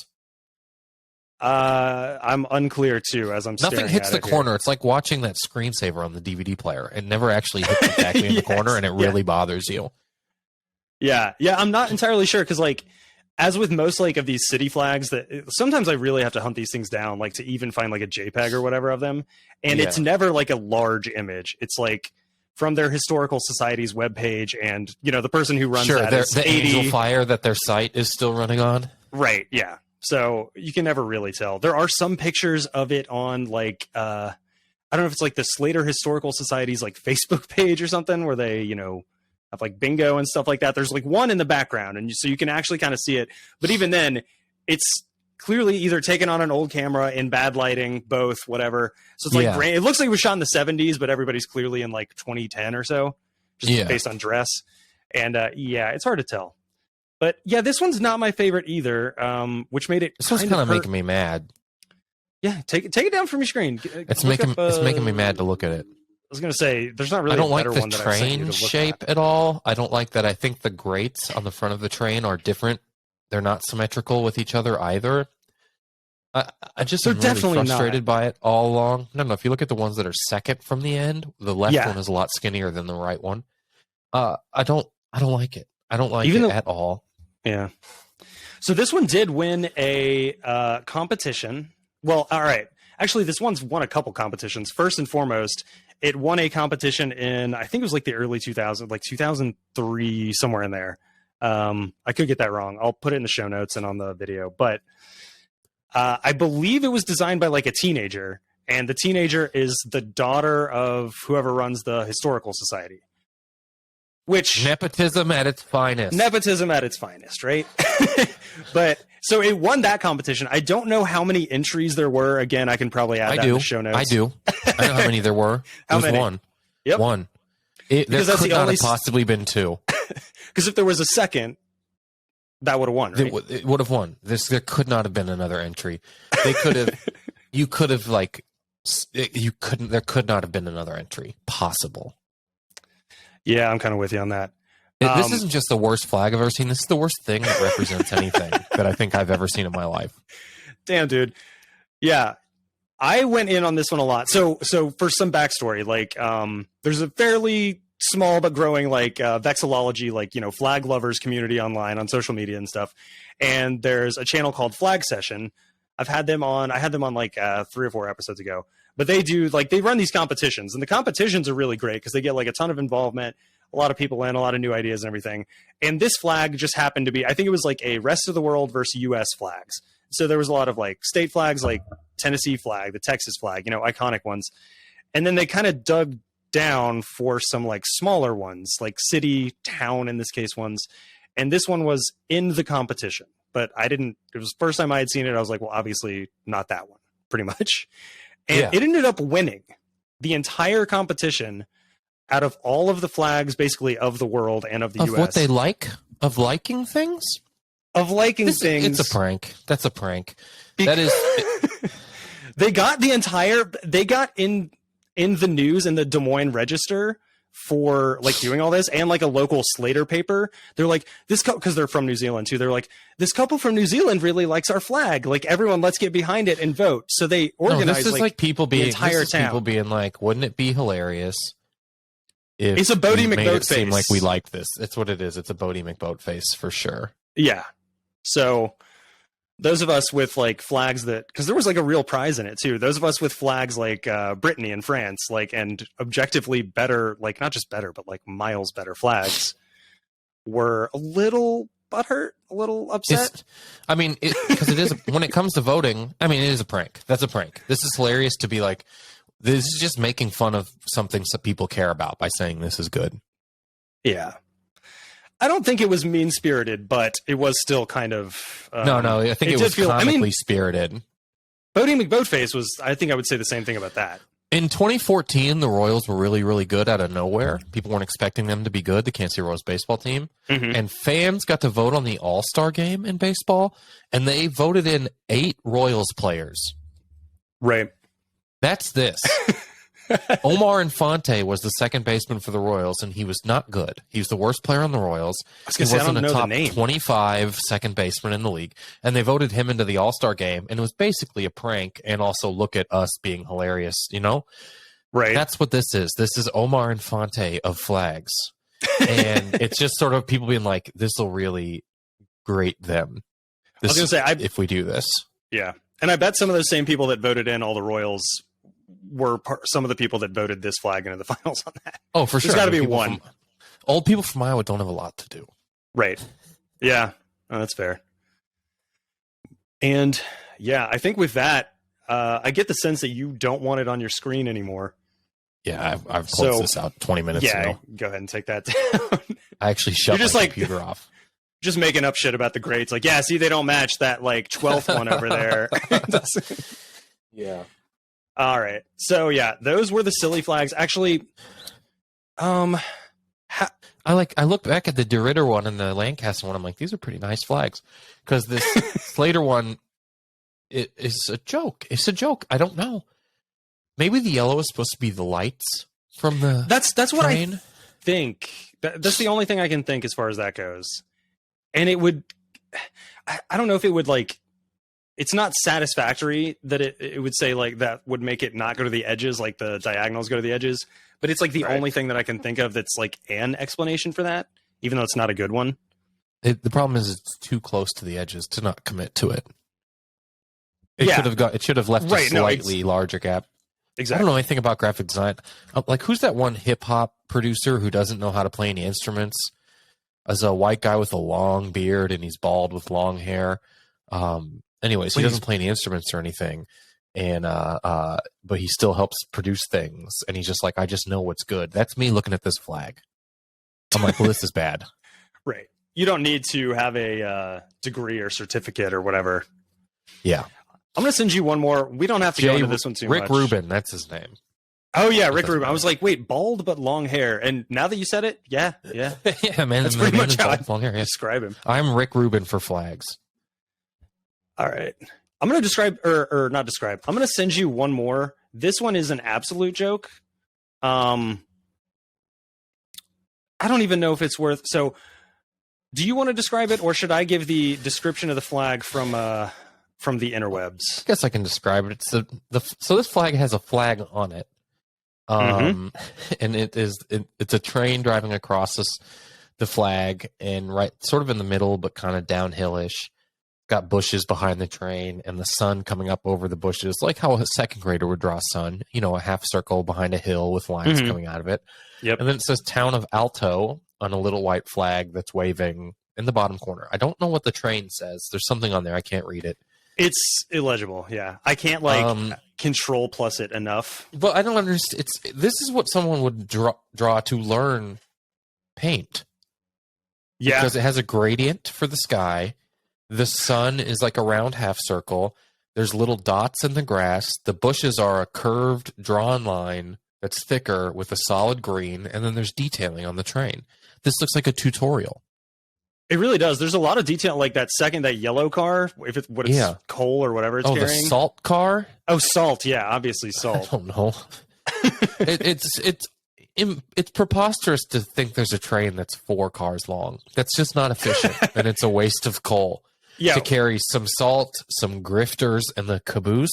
I'm unclear too, as I'm Nothing staring hits at the it here. corner. It's like watching that screensaver on the DVD player. It never actually hits exactly in the Yes, corner, and it yeah. really bothers you. Yeah, I'm not entirely sure because, like, as with most like of these city flags, that sometimes I really have to hunt these things down, like to even find like a JPEG or whatever of them, and it's Yeah. never like a large image. It's like from their historical society's webpage, and the person who runs Sure, that they're- is the 80. Angel Fire that their site is still running on. Right, yeah. So you can never really tell. There are some pictures of it on like I don't know if it's like the Slater Historical Society's like Facebook page or something where they, have like bingo and stuff like that. There's like one in the background, and so you can actually kind of see it. But even then, it's clearly either taken on an old camera in bad lighting, both, whatever. So it's like Yeah. it looks like it was shot in the 70s, but everybody's clearly in like 2010 or so, just Yeah. based on dress. And yeah, it's hard to tell. But yeah, this one's not my favorite either, which made it This one's kind of making me mad. Yeah, take it down from your screen. It's Look making up, it's making me mad to look at it. I was gonna say there's not really I don't a like better the one that I've sent you train to look shape at. at all. I don't like that. I think the grates on the front of the train are different. They're not symmetrical with each other either. I just They're am really definitely not. frustrated by it all along. No, if you look at the ones that are second from the end, the left Yeah. one is a lot skinnier than the right one. I don't like it. I don't like Even it though- at all. Yeah. So this one did win a competition. Well, all right. Actually, this one's won a couple competitions. First and foremost, it won a competition in, I think it was like the early 2000s, like 2003, somewhere in there. I could get that wrong. I'll put it in the show notes and on the video. But I believe it was designed by like a teenager, and the teenager is the daughter of whoever runs the historical society. Which Nepotism at its finest. nepotism at its finest, right? But so it won that competition. I don't know how many entries there were. Again, I can probably add I that do. in the show notes. I do. I know how many there were. How It was many? one. Yep. One. There Because that's could the not only have possibly been two. Because if there was a second, that would have won, right? It would have won. There could not have been another entry. They could have. You could have like. You couldn't. There could not have been another entry possible. Yeah, I'm kind of with you on that. This isn't just the worst flag I've ever seen. This is the worst thing that represents anything that I think I've ever seen in my life. Damn, dude. Yeah, I went in on this one a lot. So for some backstory, like, there's a fairly small but growing like vexillology, like, flag lovers community online on social media and stuff. And there's a channel called Flag Session. I had them on like 3 or 4 episodes ago. But they do they run these competitions, and the competitions are really great because they get like a ton of involvement, a lot of people in, a lot of new ideas and everything. And this flag just happened to be, I think it was like a rest of the world versus US flags. So there was a lot of like state flags, like Tennessee flag, the Texas flag, iconic ones. And then they kind of dug down for some like smaller ones, like city, town, in this case, ones. And this one was in the competition, but it was the first time I had seen it. I was like, well, obviously not that one, pretty much. And Yeah. it ended up winning the entire competition out of all of the flags, basically, of the world and of the Of US. what they like, of liking things. Of liking things. It's a prank. That's a prank. Bec- That is. They got in the news in the Des Moines Register for like doing all this, and like a local Slater paper. They're like, this because they're from New Zealand too. They're like, this couple from New Zealand really likes our flag. Like, everyone, let's get behind it and vote. So they No, organized this is like people being entire this is people town. being like, wouldn't it be hilarious if It's a Bodie we made McBoat it seem face. like we like this. That's what it is. It's a Bodie McBoat face for sure. Yeah. So those of us with like flags that, because there was like a real prize in it too. Those of us with flags like Brittany and France, like, and objectively better, like not just better, but like miles better flags, were a little butthurt, a little upset. Because it is, when it comes to voting, I mean, it is a prank. That's a prank. This is hilarious to be like, this is just making fun of something some people care about by saying this is good. Yeah. I don't think it was mean spirited, but it was still kind of. No, I think it was comically spirited. Bodie McBoatface was, I think I would say the same thing about that. In 2014, the Royals were really, really good out of nowhere. People weren't expecting them to be good, the Kansas City Royals baseball team. Mm-hmm. And fans got to vote on the All-Star game in baseball, and they voted in 8 Royals players. Right. That's this. Omar Infante was the second baseman for the Royals, and he was not good. He was the worst player on the Royals. He wasn't a top 25 second baseman in the league, and they voted him into the All-Star game, and it was basically a prank, and also look at us being hilarious, you know? Right. That's what this is. This is Omar Infante of flags. And it's just sort of people being like, this will really grate them. I was going to say, if we do this. Yeah. And I bet some of those same people that voted in all the Royals were some of the people that voted this flag into the finals on that. Oh, for sure. There's got to be one. Old people from Iowa don't have a lot to do. Right. Yeah. Oh, that's fair. And yeah, I think with that, I get the sense that you don't want it on your screen anymore. Yeah, I've closed this out 20 minutes ago. Go ahead and take that down. I actually shut my computer off. Just making up shit about the grades. Like, yeah, see, they don't match that like 12th one over there. Yeah. All right. So yeah, those were the silly flags. Actually, I looked back at the DeRitter one and the Lancaster one. I'm like, these are pretty nice flags, because this Slater one, it is a joke. It's a joke. I don't know. Maybe the yellow is supposed to be the lights from the. That's what train. I think. That's the only thing I can think as far as that goes. And it would. I don't know if it would like. It's not satisfactory that it would say like that would make it not go to the edges, like the diagonals go to the edges. But it's like the only thing that I can think of that's like an explanation for that, even though it's not a good one. The problem is it's too close to the edges to not commit to it. It should have left a slightly larger gap. Exactly. I don't know anything about graphic design. Like, who's that one hip hop producer who doesn't know how to play any instruments? As a white guy with a long beard and he's bald with long hair. Anyways, he doesn't play any instruments or anything, and but he still helps produce things. And he's just like, I just know what's good. That's me looking at this flag. I'm like, well, this is bad. Right. You don't need to have a degree or certificate or whatever. Yeah. I'm going to send you one more. We don't have to go into this one too much. Rick Rubin, that's his name. Oh, yeah, Rick Rubin. I was like, wait, bald but long hair. And now that you said it, yeah. Yeah, man. That's pretty much how I long hair. describe him. I'm Rick Rubin for flags. All right. I'm going to describe, or not describe. I'm going to send you one more. This one is an absolute joke. I don't even know if it's worth. So do you want to describe it, or should I give the description of the flag from the interwebs? I guess I can describe it. It's so this flag has a flag on it. And it's a train driving across the flag, and right sort of in the middle, but kind of downhillish. Got bushes behind the train and the sun coming up over the bushes, like how a second grader would draw sun, a half circle behind a hill with lines coming out of it. Yep. And then it says Town of Alto on a little white flag that's waving in the bottom corner. I don't know what the train says. There's something on there. I can't read it. It's illegible. Yeah. I can't control plus it enough. But I don't understand. This is what someone would draw to learn paint. Yeah. Because it has a gradient for the sky. The sun is like a round half circle. There's little dots in the grass. The bushes are a curved, drawn line that's thicker with a solid green, and then there's detailing on the train. This looks like a tutorial. It really does. There's a lot of detail, like that yellow car, if it's coal or whatever it's carrying. The salt car? Oh, salt. Yeah, obviously salt. I don't know. It's preposterous to think there's a train that's 4 cars long. That's just not efficient, and it's a waste of coal. To carry some salt, some grifters, and the caboose.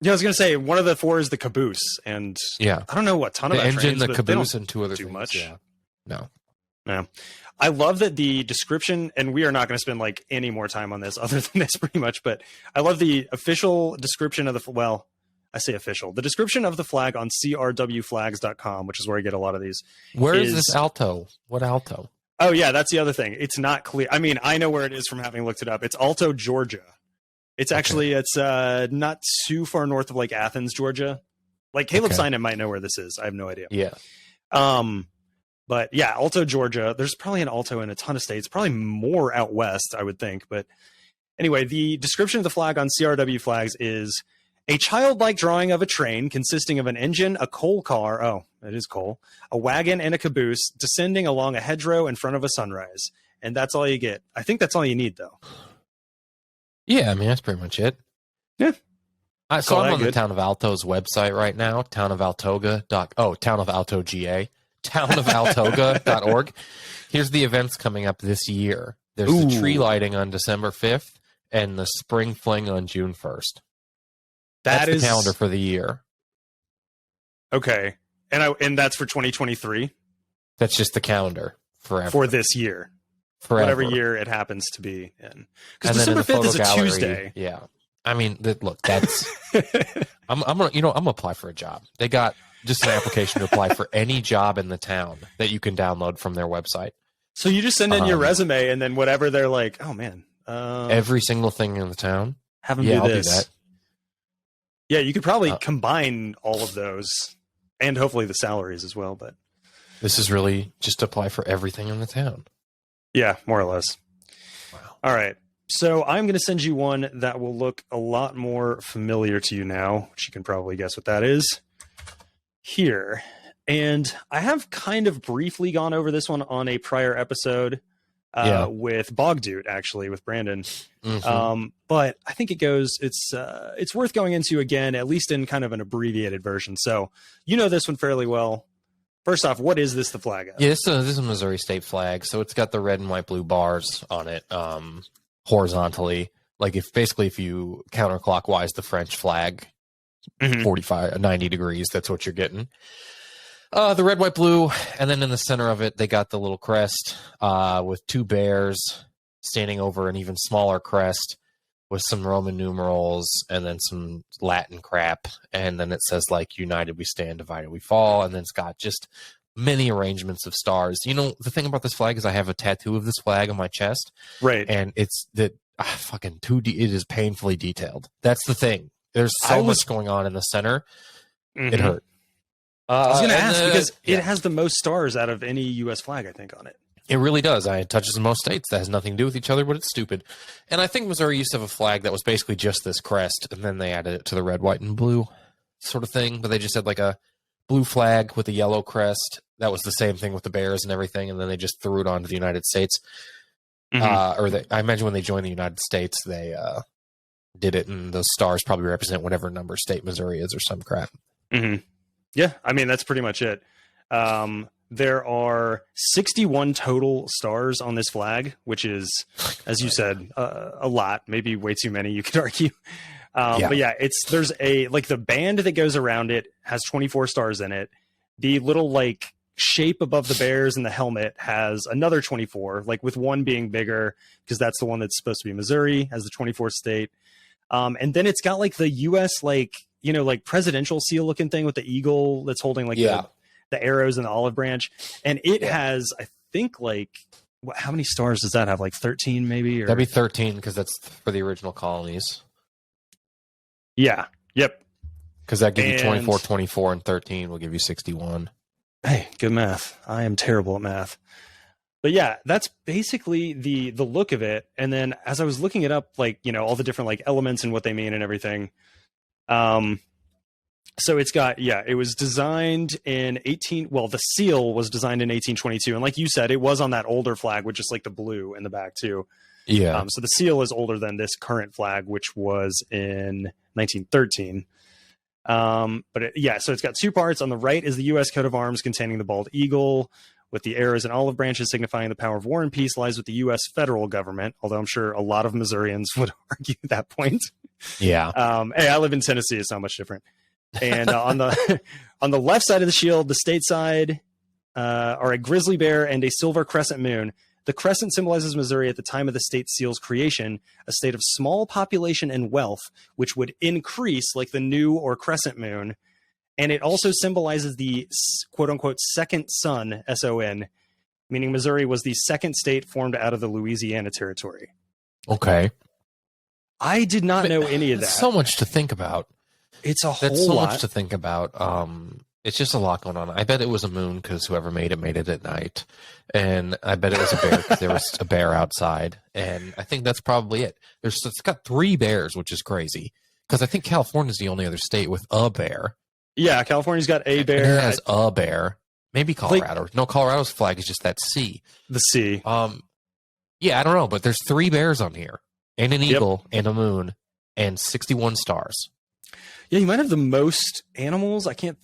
Yeah, I was gonna say one of the 4 is the caboose, and Yeah. I don't know what ton of The that engine, trains, the but they caboose, don't and 2 other do things. much. Yeah. No. Yeah. I love that the description, and we are not going to spend like any more time on this other than this pretty much, but I love the official description of the, well, I say official, the description of the flag on crwflags.com, which is where I get a lot of these. Where is this Alto? What Alto? Oh yeah, that's the other thing. It's not clear. I mean, I know where it is from having looked it up. It's Alto, Georgia. It's actually, it's not too far north of like Athens, Georgia. Like Caleb Simon might know where this is. I have no idea. Yeah. But yeah, Alto, Georgia. There's probably an Alto in a ton of states, probably more out west, I would think. But anyway, the description of the flag on CRW flags is a childlike drawing of a train consisting of an engine, a coal car, oh, it is coal, a wagon, and a caboose descending along a hedgerow in front of a sunrise. And that's all you get. I think that's all you need, though. Yeah, I mean, that's pretty much it. Yeah. So I'm on the Town of Alto's website right now, townofaltoga.org. Here's the events coming up this year. There's the tree lighting on December 5th and the spring fling on June 1st. That's the calendar for the year. Okay. And that's for 2023? That's just the calendar forever. For this year. Forever. Whatever year it happens to be in. Because December 5th is a Tuesday. Yeah. I mean, look, that's I'm gonna apply for a job. They got just an application to apply for any job in the town that you can download from their website. So you just send in your resume, and then whatever they're like, oh man, every single thing in the town. Have them do this. I'll do that. Yeah, you could probably combine all of those, and hopefully the salaries as well. But this is really just apply for everything in the town. Yeah, more or less. Wow. All right. So I'm going to send you one that will look a lot more familiar to you now, which you can probably guess what that is here. And I have kind of briefly gone over this one on a prior episode with Bog Dude, actually, with Brandon. Mm-hmm. But I think it's worth going into again, at least in kind of an abbreviated version. So you know this one fairly well. First off, what is this the flag of? Yeah, this is a Missouri state flag. So it's got the red and white blue bars on it. Horizontally, like if you counterclockwise the French flag, 90 degrees, that's what you're getting. The red, white, blue, and then in the center of it, they got the little crest with 2 bears standing over an even smaller crest with some Roman numerals and then some Latin crap. And then it says like, united we stand, divided we fall. And then it's got just many arrangements of stars. You know, the thing about this flag is I have a tattoo of this flag on my chest. Right. And it's that fucking 2D. It is painfully detailed. That's the thing. There's so much going on in the center. Mm-hmm. It hurt. I was going to ask because it has the most stars out of any U.S. flag, I think, on it. It really does. It touches in most states. That has nothing to do with each other, but it's stupid. And I think Missouri used to have a flag that was basically just this crest, and then they added it to the red, white, and blue sort of thing. But they just had like a blue flag with a yellow crest. That was the same thing with the bears and everything, and then they just threw it onto the United States. Mm-hmm. I imagine when they joined the United States, they did it, and those stars probably represent whatever number state Missouri is or some crap. Mm-hmm. Yeah, I mean, that's pretty much it. There are 61 total stars on this flag, which is, as you said, a lot, maybe way too many, you could argue. But yeah, there's the band that goes around it has 24 stars in it. The little like shape above the bears and the helmet has another 24, like with one being bigger because that's the one that's supposed to be Missouri as the 24th state. And then it's got like the U.S. like presidential seal looking thing with the eagle that's holding like the arrows and the olive branch. And it has, I think, like, how many stars does that have? Like 13 maybe? Or... That'd be 13 because that's for the original colonies. Yeah. Yep. Because that gives you 24, 24, and 13 will give you 61. Hey, good math. I am terrible at math. But yeah, that's basically the look of it. And then as I was looking it up, like, all the different like elements and what they mean and everything. So it's got, it was designed in the seal was designed in 1822. And like you said, it was on that older flag with just like the blue in the back too. Yeah. So the seal is older than this current flag, which was in 1913. So it's got 2 parts. On the right is the U.S. coat of arms containing the bald eagle with the arrows and olive branches signifying the power of war and peace lies with the U.S. federal government. Although I'm sure a lot of Missourians would argue that point. Yeah. Hey, I live in Tennessee. It's not much different. And on the on the left side of the shield, the state side, are a grizzly bear and a silver crescent moon. The crescent symbolizes Missouri at the time of the state seal's creation, a state of small population and wealth, which would increase like the new or crescent moon. And it also symbolizes the quote-unquote second son, S-O-N, meaning Missouri was the second state formed out of the Louisiana Territory. Okay. I did not know any of that. So much to think about. It's a whole That's so lot. much to think about. It's just a lot going on. I bet it was a moon because whoever made it at night, and I bet it was a bear because there was a bear outside. And I think that's probably it. It's got 3 bears, which is crazy because I think California is the only other state with a bear. Yeah, California's got a bear. And it has a bear. Maybe Colorado. No, Colorado's flag is just that C. The C. Yeah, I don't know, but there's 3 bears on here, and an eagle, and a moon, and 61 stars. Yeah, you might have the most animals. I can't.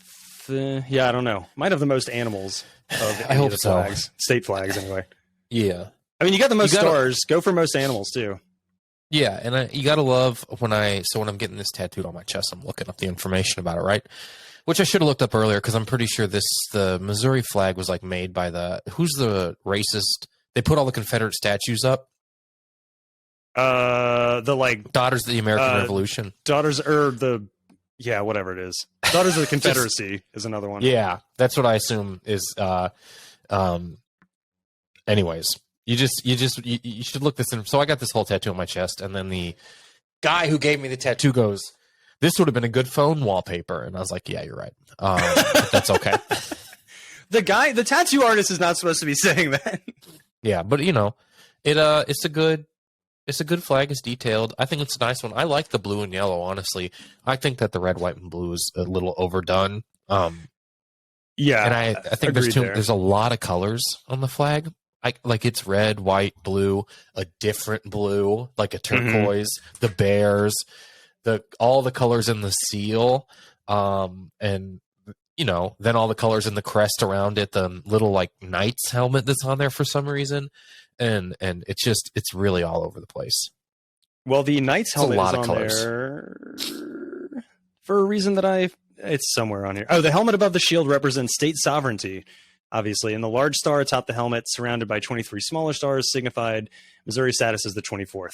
Yeah, I don't know. Might have the most animals of I hope the so. flags, state flags, anyway. Yeah. I mean, you got the most You gotta- stars. Go for most animals too. Yeah, and you gotta love when I'm getting this tattooed on my chest, I'm looking up the information about it, right? Which I should have looked up earlier because I'm pretty sure the Missouri flag was like made by who's the racist? They put all the Confederate statues up. The like Daughters of the American Revolution. daughters or the whatever it is. Daughters of the Confederacy is another one. Yeah, that's what I assume is. Anyways, you should look this in. So I got this whole tattoo on my chest, and then the guy who gave me the tattoo goes, "This would have been a good phone wallpaper," and I was like, "Yeah, you're right. But that's okay." The tattoo artist is not supposed to be saying that. Yeah, but it's a good flag. It's detailed. I think it's a nice one. I like the blue and yellow, honestly. I think that the red, white, and blue is a little overdone. Yeah, and I think agreed there. there's a lot of colors on the flag. Like it's red, white, blue, a different blue, like a turquoise, the bears, all the colors in the seal, and then all the colors in the crest around it, the little like knight's helmet that's on there for some reason. And it's really all over the place. Well, the knight's helmet lot is of on colors. there for a reason that it's somewhere on here. Oh, the helmet above the shield represents state sovereignty, obviously, and the large star atop the helmet, surrounded by 23 smaller stars, signified Missouri's status as the 24th.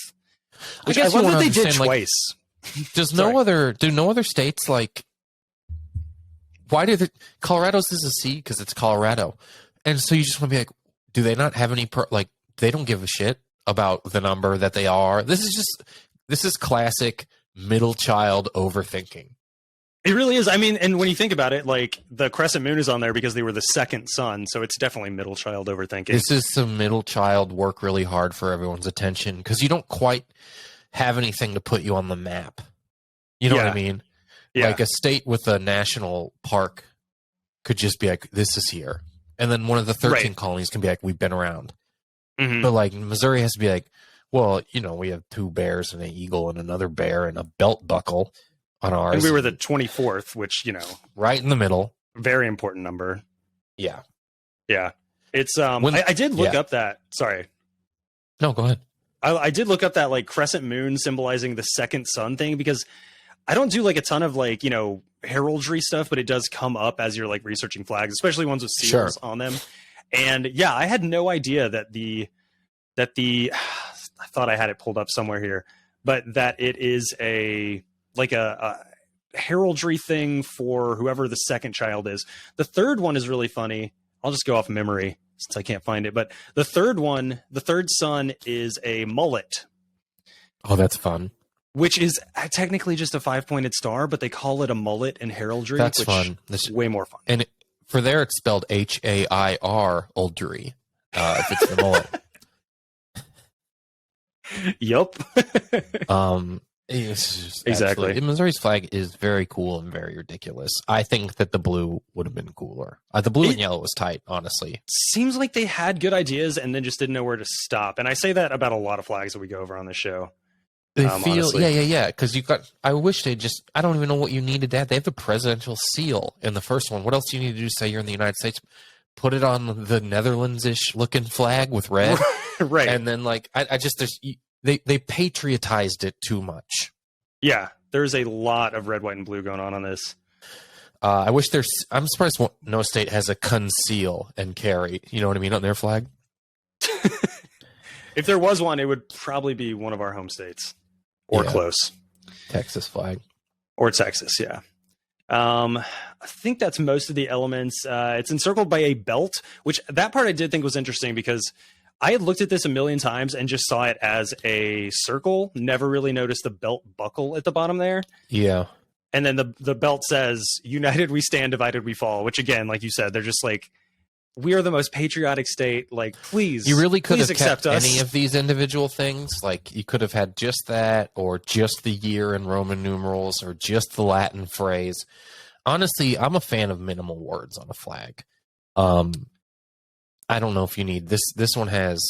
Which I guess you love that wanna they did understand, like, twice. Do no other states like? Why do Colorado's is a C because it's Colorado, and so you just want to be like, do they not have any they don't give a shit about the number that they are? This is classic middle child overthinking. It really is. I mean, and when you think about it, like the crescent moon is on there because they were the second son, so it's definitely middle child overthinking. This is some middle child work really hard for everyone's attention because you don't quite have anything to put you on the map. You know what I mean? Yeah. Like a state with a national park could just be like, this is here. And then one of the 13 colonies can be like, we've been around. Mhm. But like Missouri has to be like, well, we have 2 bears and an eagle and another bear and a belt buckle on ours. And we were the 24th, which, right in the middle. very important number. Yeah. Yeah. It's I did look up that. Sorry. No, go ahead. I did look up that like crescent moon symbolizing the second sun thing because I don't do like a ton of like, heraldry stuff, but it does come up as you're like researching flags, especially ones with seals on them. And yeah, I had no idea that I thought I had it pulled up somewhere here, but that it is a heraldry thing for whoever the second child is. The third one is really funny. I'll just go off memory since I can't find it, but the third son is a mullet. Oh, that's fun. Which is technically just a 5-pointed star, but they call it a mullet in heraldry. That's which fun. Is way more fun. And for there, it's spelled HAIR, oldry, if it's the mullet. Yup. It's just Exactly. absolutely- Missouri's flag is very cool and very ridiculous. I think that the blue would have been cooler. The blue and yellow was tight, honestly. Seems like they had good ideas and then just didn't know where to stop. And I say that about a lot of flags that we go over on the show. They honestly. yeah. Because I wish they just. I don't even know what you needed to add. They have the presidential seal in the first one. What else do you need to do? Say you're in the United States. Put it on the Netherlands-ish looking flag with red, Right. and then like I just they patriotized it too much. Yeah, there's a lot of red, white, and blue going on this. I wish I'm surprised no state has a conceal and carry. You know what I mean, on their flag? If there was one, it would probably be one of our home states or close. Texas flag. Or Texas, yeah. I think that's most of the elements. It's encircled by a belt, which that part I did think was interesting because I had looked at this a million times and just saw it as a circle. Never really noticed the belt buckle at the bottom there. Yeah. And then the belt says, "United we stand, divided we fall," which again, like you said, they're just like, we are the most patriotic state. Like, please, you really could please have accept kept us. any of these individual things. Like, you could have had just that, or just the year in Roman numerals, or just the Latin phrase. Honestly, I'm a fan of minimal words on a flag. I don't know if you need this. This one has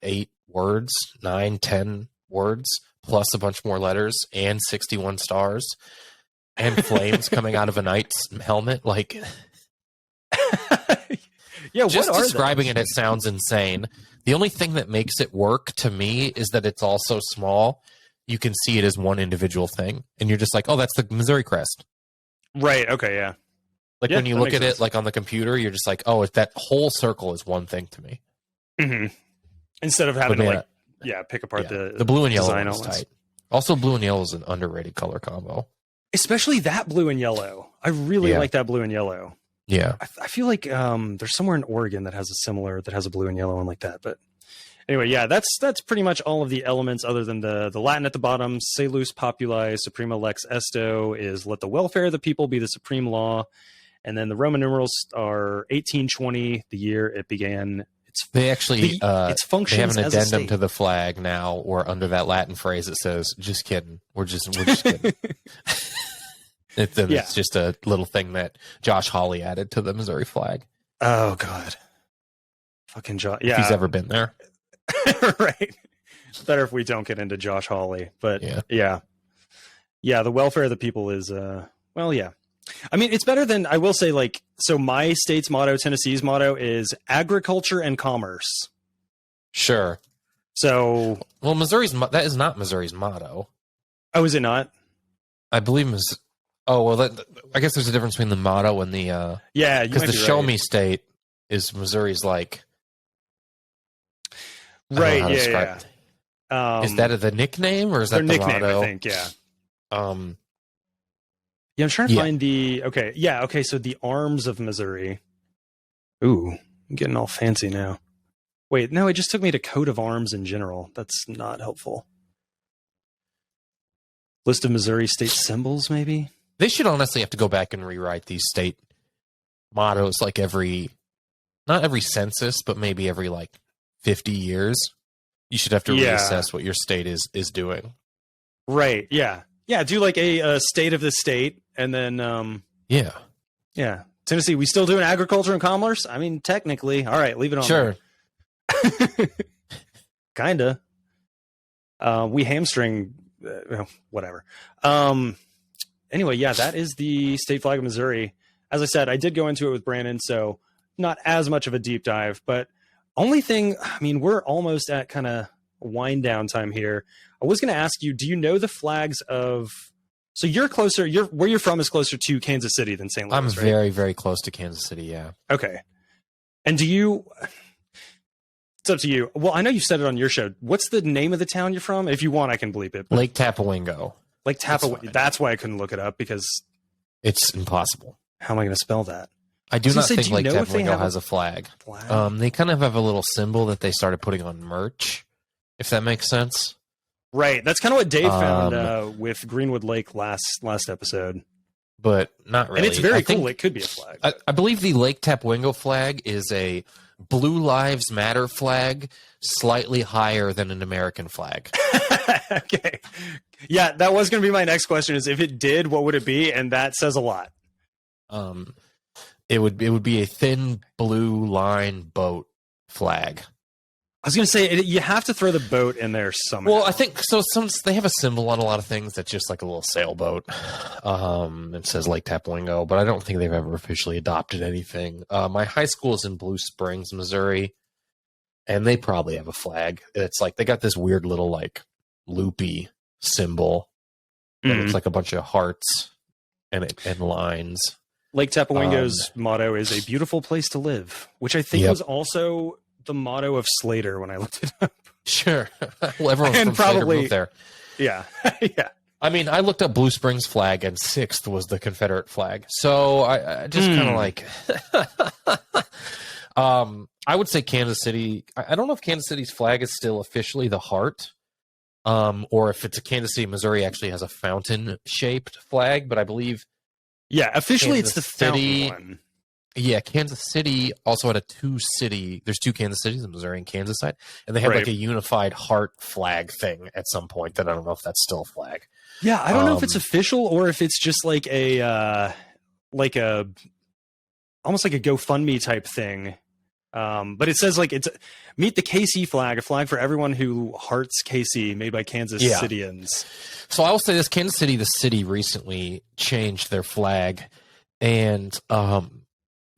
8 words, 9, 10 words, plus a bunch more letters, and 61 stars, and flames coming out of a knight's helmet. Like, Yeah, just what are describing those? it sounds insane. The only thing that makes it work to me is that it's also small. You can see it as one individual thing, and you're just like, oh, that's the Missouri crest. Right. Okay. Yeah. Like, Yeah, when you that look makes at sense. it, like on the computer, you're just like, oh, that whole circle is one thing to me. Mm-hmm. Instead of having But to yeah, pick apart yeah. the The blue and yellow design one is elements. tight. Also, blue and yellow is an underrated color combo. Especially that blue and yellow. I really Yeah. like that blue and yellow. Yeah. I feel like there's somewhere in Oregon that has a blue and yellow one like that. But anyway, yeah, that's pretty much all of the elements other than the Latin at the bottom. Salus populi, suprema lex esto is let the welfare of the people be the supreme law. And then the Roman numerals are 1820, the year it began. They actually its they functions have an as a addendum state. to the flag now, or under that Latin phrase, it says, "Just kidding. We're just kidding." It's just a little thing that Josh Hawley added to the Missouri flag. Oh God, fucking Josh. If Yeah, he's ever been there. right. Better if we don't get into Josh Hawley, but Yeah. yeah. The welfare of the people is well, yeah. I mean, it's better than, I will say, like, so my state's motto, Tennessee's motto, is agriculture and commerce. Sure. So, Well, that is not Missouri's motto. oh, is it not? I believe I guess there's a difference between the motto and the Yeah, you because might the be show right. me state is Missouri's, like, I don't know Right? how to Yeah, describe yeah. it. Is that the nickname, or is that their the nickname? motto? I think. Yeah. Yeah, I'm trying to Yeah. find the. Okay, yeah. Okay, so the arms of Missouri. Ooh, I'm getting all fancy now. Wait, no, it just took me to coat of arms in general. That's not helpful. List of Missouri state symbols, maybe. they should honestly have to go back and rewrite these state mottos like not every census, but maybe every, like, 50 years. You should have to Yeah. reassess what your state is doing. Right. Yeah. Yeah. Do like a state of the state, and then Yeah, yeah, Tennessee. We still doing agriculture and commerce? I mean, technically. All right, leave it on. sure. there. Kinda. We hamstring. Whatever. Anyway, yeah, that is the state flag of Missouri. As I said, I did go into it with Brandon, so not as much of a deep dive. But only thing, I mean, we're almost at kind of wind down time here. I was going to ask you, do you know the flags of? So you're closer. Where you're from is closer to Kansas City than St. Louis. I'm right? very, very close to Kansas City, yeah. Okay. And do you? It's up to you. Well, I know you said it on your show. What's the name of the town you're from? If you want, I can bleep it. But Lake Tapawingo. like That's Tapawingo. fine. That's why I couldn't look it up, because It's impossible. how am I going to spell that? I do I was not gonna say, think do you Lake know if they Tapawingo have a has a flag. Flag? They kind of have a little symbol that they started putting on merch, if that makes sense. Right. That's kind of what Dave found with Greenwood Lake last episode. But not really. And it's very I think- cool. It could be a flag. I believe the Lake Tapawingo flag is a Blue Lives Matter flag, slightly higher than an American flag. Okay. Yeah, that was going to be my next question, is if it did, what would it be? And that says a lot. It would be a thin blue line boat flag. I was going to say, you have to throw the boat in there somehow. Well, I think so. They have a symbol on a lot of things that's just like a little sailboat. It says Lake Tapawingo, but I don't think they've ever officially adopted anything. My high school is in Blue Springs, Missouri, and they probably have a flag. It's like they got this weird little, like, loopy symbol It looks like a bunch of hearts and lines. Lake Tapawingo's motto is a beautiful place to live, which I think was also the motto of Slater when I looked it up. Sure. Well, everyone And from Slater probably- moved there. Yeah. Yeah. I mean, I looked up Blue Springs flag, and 6th was the Confederate flag. So I just kind of like... I would say Kansas City... I don't know if Kansas City's flag is still officially the heart, or if it's a Kansas City, Missouri actually has a fountain-shaped flag, but I believe... Yeah, officially Kansas it's the fountain City- one. Yeah, Kansas City also had a there's 2 Kansas Cities, the Missouri and Kansas side, and they had like Right. a unified heart flag thing at some point that I don't know if that's still a flag. Yeah, I don't know if it's official or if it's just like almost like a GoFundMe type thing. But it says like it's meet the KC flag, a flag for everyone who hearts KC, made by Kansas Yeah. Cityans. So I will say this: Kansas City, the city, recently changed their flag, and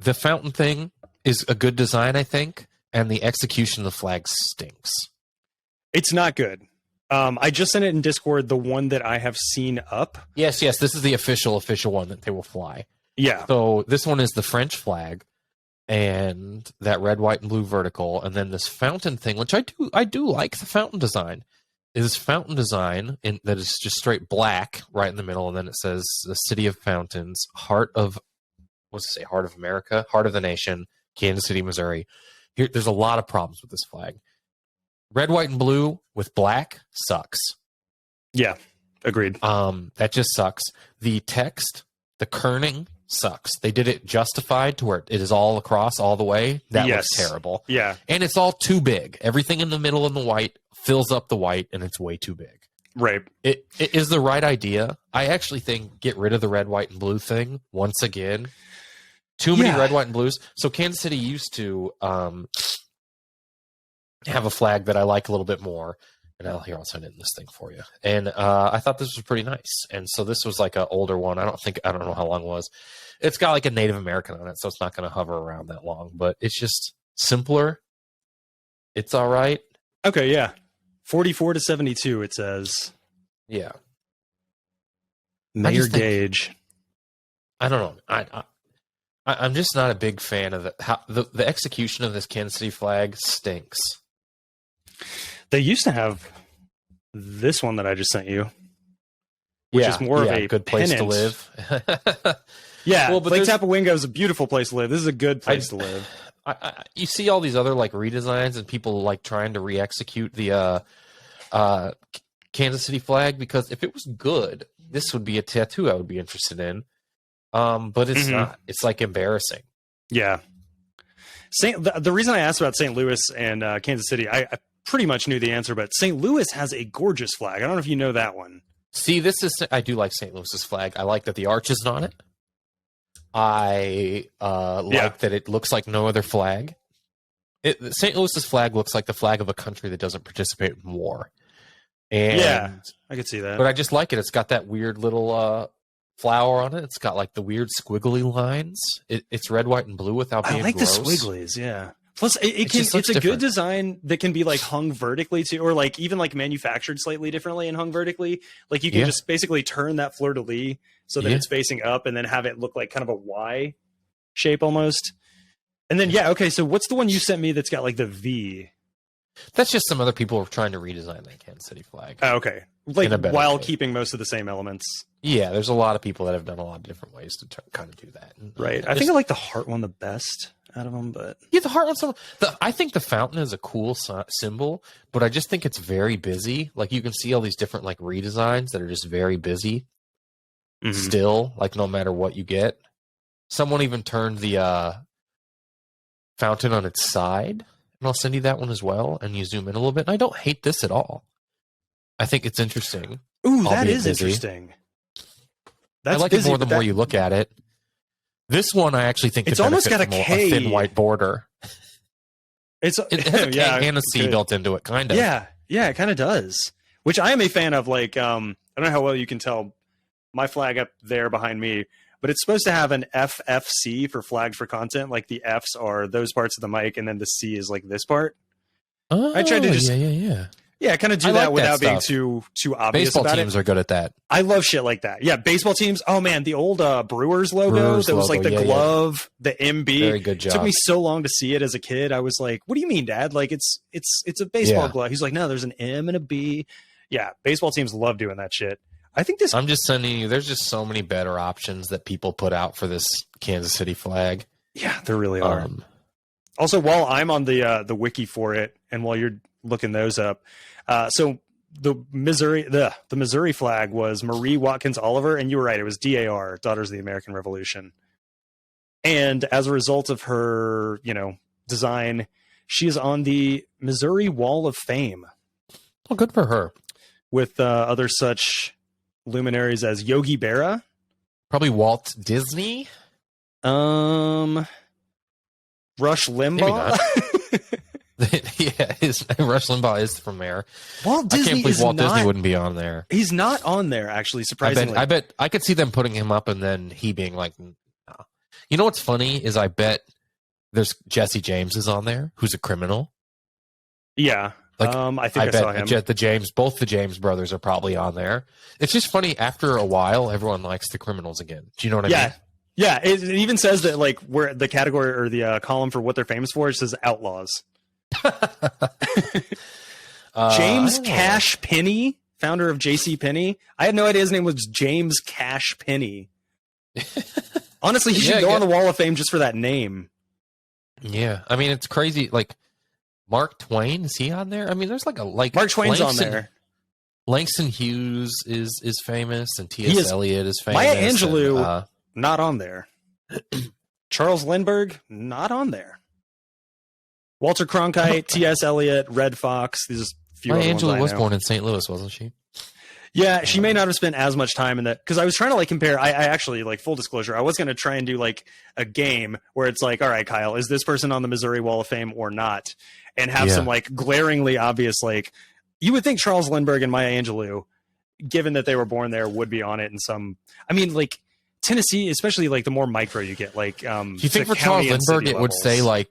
the fountain thing is a good design, I think, and the execution of the flag stinks. It's not good. I just sent it in Discord, the one that I have seen up. Yes, this is the official one that they will fly. Yeah. So this one is the French flag, and that red, white, and blue vertical, and then this fountain thing, which I do like the fountain design. Is fountain design that is just straight black right in the middle, and then it says the City of Fountains, Heart of America, Heart of the Nation, Kansas City, Missouri. There's a lot of problems with this flag. Red, white, and blue with black sucks. Yeah. Agreed. That just sucks. The text, the kerning sucks. They did it justified to where it is all across all the way. That looks terrible. Yeah. And it's all too big. Everything in the middle in the white fills up the white, and it's way too big. Right. It is the right idea. I actually think get rid of the red, white, and blue thing once again. Too many red, white, and blues. So Kansas City used to have a flag that I like a little bit more. And I'll send in this thing for you. And I thought this was pretty nice. And so this was like an older one. I don't know how long it was. It's got like a Native American on it, so it's not going to hover around that long. But it's just simpler. It's all right. Okay, yeah. 44 to 72, it says. Yeah. Mayor just think- Gage. I don't know. I'm just not a big fan of the execution of this Kansas City flag stinks. They used to have this one that I just sent you, which is more of a good place pennant. to live. Yeah, Well, but Lake there's- Tapawingo is a beautiful place to live. This is a good place to live. You see all these other like redesigns and people like trying to re-execute the Kansas City flag, because if it was good, this would be a tattoo I would be interested in. But it's not. It's like embarrassing. Yeah. The reason I asked about St. Louis and Kansas City, I pretty much knew the answer, but St. Louis has a gorgeous flag. I don't know if you know that one. See, I do like St. Louis's flag. I like that the arch is on it. I like that it looks like no other flag. St. Louis's flag looks like the flag of a country that doesn't participate in war. And, yeah, I could see that. But I just like it. It's got that weird little flower on it. It's got like the weird squiggly lines. It's red, white, and blue without being I like gross. the squigglies, yeah. Plus, It it's just looks a good different. design that can be like hung vertically too, or like even like manufactured slightly differently and hung vertically. Like you can just basically turn that fleur de lis so that it's facing up, and then have it look like kind of a Y shape almost. And then okay, so what's the one you sent me that's got like the V? That's just some other people are trying to redesign that Kansas City flag. Oh, okay, like In a better while way. keeping most of the same elements. Yeah, there's a lot of people that have done a lot of different ways to kind of do that. Right. I think I like the heart one the best out of them, but Yeah, the heart one's I think the fountain is a cool symbol, but I just think it's very busy. Like you can see all these different like redesigns that are just very busy. Still, like no matter what you get. Someone even turned the fountain on its side, and I'll send you that one as well. And you zoom in a little bit. And I don't hate this at all. I think it's interesting. ooh, that albeit is busy. interesting. I That's like busy, it more the but more you look at it. This one I actually think It's could almost benefit got a from K. a thin white border. It's It has a K and a C good. built into it, kind of. Yeah, it kind of does. Which I am a fan of. Like, I don't know how well you can tell my flag up there behind me, but it's supposed to have an FFC for flags for content. Like the Fs are those parts of the mic, and then the C is like this part. Oh, I tried to just- yeah. Yeah, kind of do I that like without that being stuff. too obvious Baseball about teams it. are good at that. I love shit like that. Yeah, baseball teams. Oh man, the old Brewers logo Brewers that was like logo, the yeah, glove, the MB. Very good job. Took me so long to see it as a kid. I was like, "What do you mean, Dad? Like it's a baseball Yeah. glove." He's like, "No, there's an M and a B." Yeah, baseball teams love doing that shit. I think this. I'm just sending you. There's just so many better options that people put out for this Kansas City flag. Yeah, there really are. Um, Also, while I'm on the wiki for it, and while you're looking those up, so the Missouri flag was Marie Watkins Oliver, and you were right, it was DAR, Daughters of the American Revolution. And as a result of her, design, she is on the Missouri Wall of Fame well, good for her. with other such luminaries as Yogi Berra, Probably Walt Disney. Rush Limbaugh. Yeah, Rush Limbaugh is from there. Walt I Disney can't believe is Walt not, Disney wouldn't be on there. He's not on there, actually, surprisingly. I bet I could see them putting him up and then he being like, no. You know what's funny is I bet there's Jesse James is on there, who's a criminal. Yeah. Like, I think I saw him. Both the James brothers are probably on there. It's just funny. After a while, everyone likes the criminals again. Do you know what I mean? Yeah. It even says that like where the category or the column for what they're famous for, it says outlaws. James Cash Penny, founder of J.C. Penney. I had no idea his name was James Cash Penny. Honestly, he should go on the Wall of Fame just for that name. Yeah, I mean it's crazy. Like Mark Twain, is he on there? I mean, there's like Mark Twain's on there. Langston Hughes is famous, and T.S. Eliot is famous. Maya Angelou, not on there. Charles Lindbergh, not on there. Walter Cronkite, T.S. Eliot, Red Fox. These are a few Maya other ones Angelou I was know. born in St. Louis, wasn't she? Yeah, she may not have spent as much time in that because I was trying to like compare. I actually like full disclosure. I was going to try and do like a game where it's like, all right, Kyle, is this person on the Missouri Wall of Fame or not? And have some like glaringly obvious, like you would think Charles Lindbergh and Maya Angelou, given that they were born there, would be on it in some. I mean, like Tennessee, especially like the more micro you get, like. Do you think for Charles Lindbergh it would say like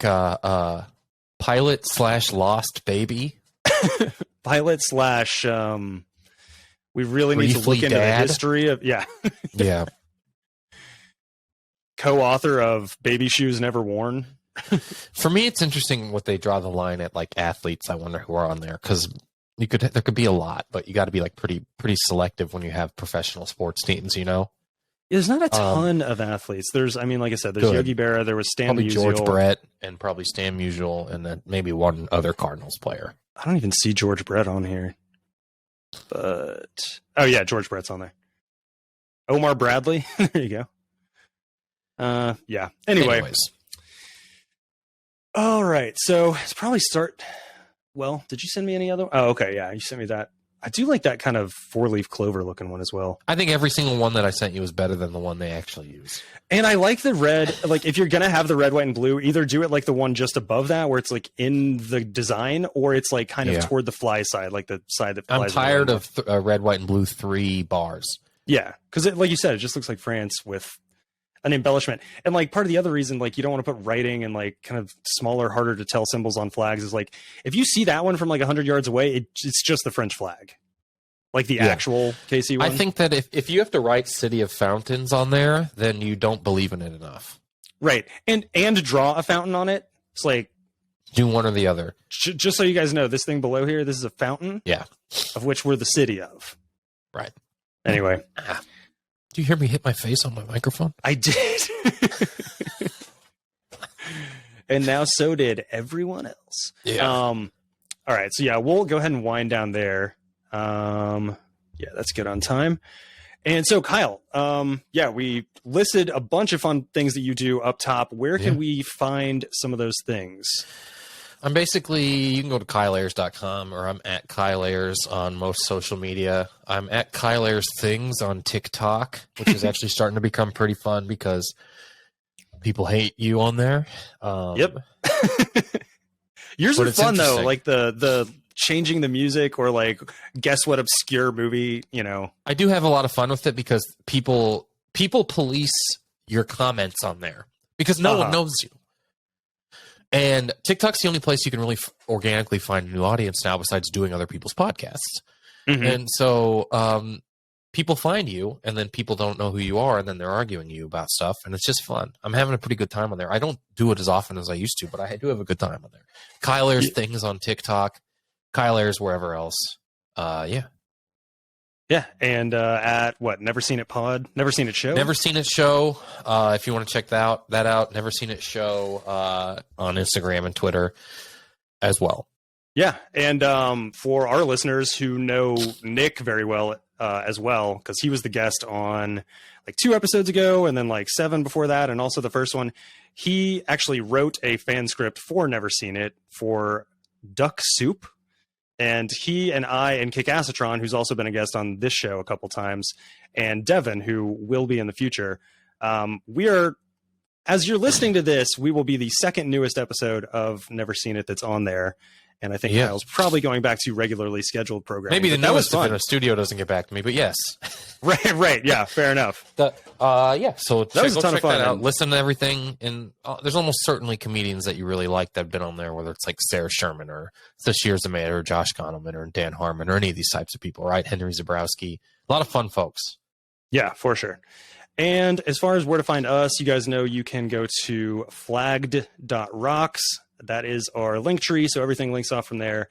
pilot/lost baby? Pilot / we really need to look into the history of yeah. Co-author of Baby Shoes Never Worn. For me, it's interesting what they draw the line at, like athletes. I wonder who are on there because there could be a lot, but you got to be like pretty selective when you have professional sports teams. You know, there's not a ton of athletes. There's, I mean, like I said, there's Yogi Berra. There was Stan probably Musial. George Brett, and probably Stan Musial, and then maybe one other Cardinals player. I don't even see George Brett on here. But yeah, George Brett's on there. Omar Bradley. There you go. Yeah. Anyways. All right. So it's probably start. Well, did you send me any other? Oh, okay. Yeah, you sent me that. I do like that kind of 4-leaf clover looking one as well. I think every single one that I sent you is better than the one they actually use. And I like the red. Like if you're gonna have the red, white, and blue, either do it like the one just above that, where it's like in the design, or it's like kind of toward the fly side, like the side that. I'm tired of red, white, and blue 3 bars. Yeah, because like you said, it just looks like France with an embellishment. And like part of the other reason, like you don't want to put writing and like kind of smaller, harder to tell symbols on flags is like if you see that one from like 100 yards away, it's just the French flag. Like the actual KC one? I think that if you have to write City of Fountains on there, then you don't believe in it enough. Right. And draw a fountain on it. It's like... Do one or the other. Just so you guys know, this thing below here, this is a fountain. Yeah. Of which we're the city of. Right. Anyway. Do you hear me hit my face on my microphone? I did. And now so did everyone else. Yeah. All right. So yeah, we'll go ahead and wind down there. Yeah, that's good on time. And so Kyle, yeah, we listed a bunch of fun things that you do up top. Where can we find some of those things? I'm basically, you can go to kyleayers.com, or I'm at Kyle Ayers on most social media. I'm at Kyle Ayers Things on TikTok, which is actually starting to become pretty fun because people hate you on there. Yep. Yours are fun though, like the changing the music or like guess what obscure movie, you know. I do have a lot of fun with it because people police your comments on there because no one knows you. And TikTok's the only place you can really organically find a new audience now besides doing other people's podcasts. Mhm. And so people find you, and then people don't know who you are, and then they're arguing you about stuff, and it's just fun. I'm having a pretty good time on there. I don't do it as often as I used to, but I do have a good time on there. Kyle Ayers things on TikTok, Kyle Ayers wherever else. Yeah. Yeah, and at what? Never Seen It Pod? Never Seen It Show? Never Seen It Show. If you want to check that out, Never Seen It Show on Instagram and Twitter as well. Yeah, and for our listeners who know Nick very well as well, because he was the guest on like 2 episodes ago and then like 7 before that, and also the first one, he actually wrote a fan script for Never Seen It for Duck Soup. And he and I and Kickassatron, who's also been a guest on this show a couple times, and Devin, who will be in the future, we are, as you're listening to this, we will be the second newest episode of Never Seen It that's on there. And I think Kyle's probably going back to regularly scheduled programming. Maybe the newest if the studio doesn't get back to me, but yes. Right. Yeah, fair enough. So that was a ton of fun. Out. Listen to everything. And there's almost certainly comedians that you really like that have been on there, whether it's like Sarah Sherman or Sashir Zamata or Josh Gondelman or Dan Harmon or any of these types of people, right? Henry Zabrowski. A lot of fun folks. Yeah, for sure. And as far as where to find us, you guys know you can go to flagged.rocks. That is our link tree, so everything links off from there.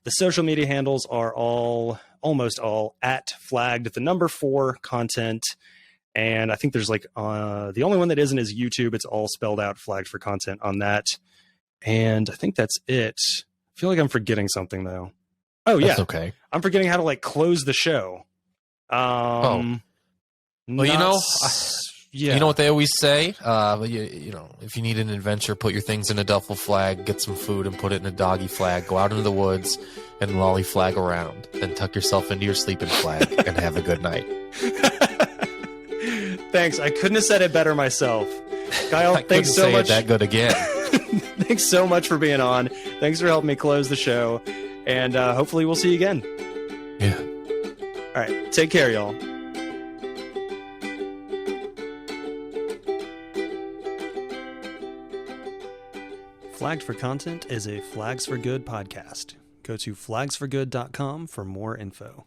The social media handles are almost all at flagged, the number 4 content. And I think there's like the only one that isn't is YouTube. It's all spelled out, flagged for content on that. And I think that's it. I feel like I'm forgetting something though. Oh yeah. That's okay. I'm forgetting how to like close the show. Well, Yeah. You know what they always say? You know, if you need an adventure, put your things in a duffel flag, get some food and put it in a doggy flag, go out into the woods and lolly flag around, then tuck yourself into your sleeping flag and have a good night. Thanks. I couldn't have said it better myself. Kyle, thanks so much. That good again. Thanks so much for being on. Thanks for helping me close the show. And hopefully we'll see you again. Yeah. All right. Take care, y'all. Flagged for Content is a Flags for Good podcast. Go to flagsforgood.com for more info.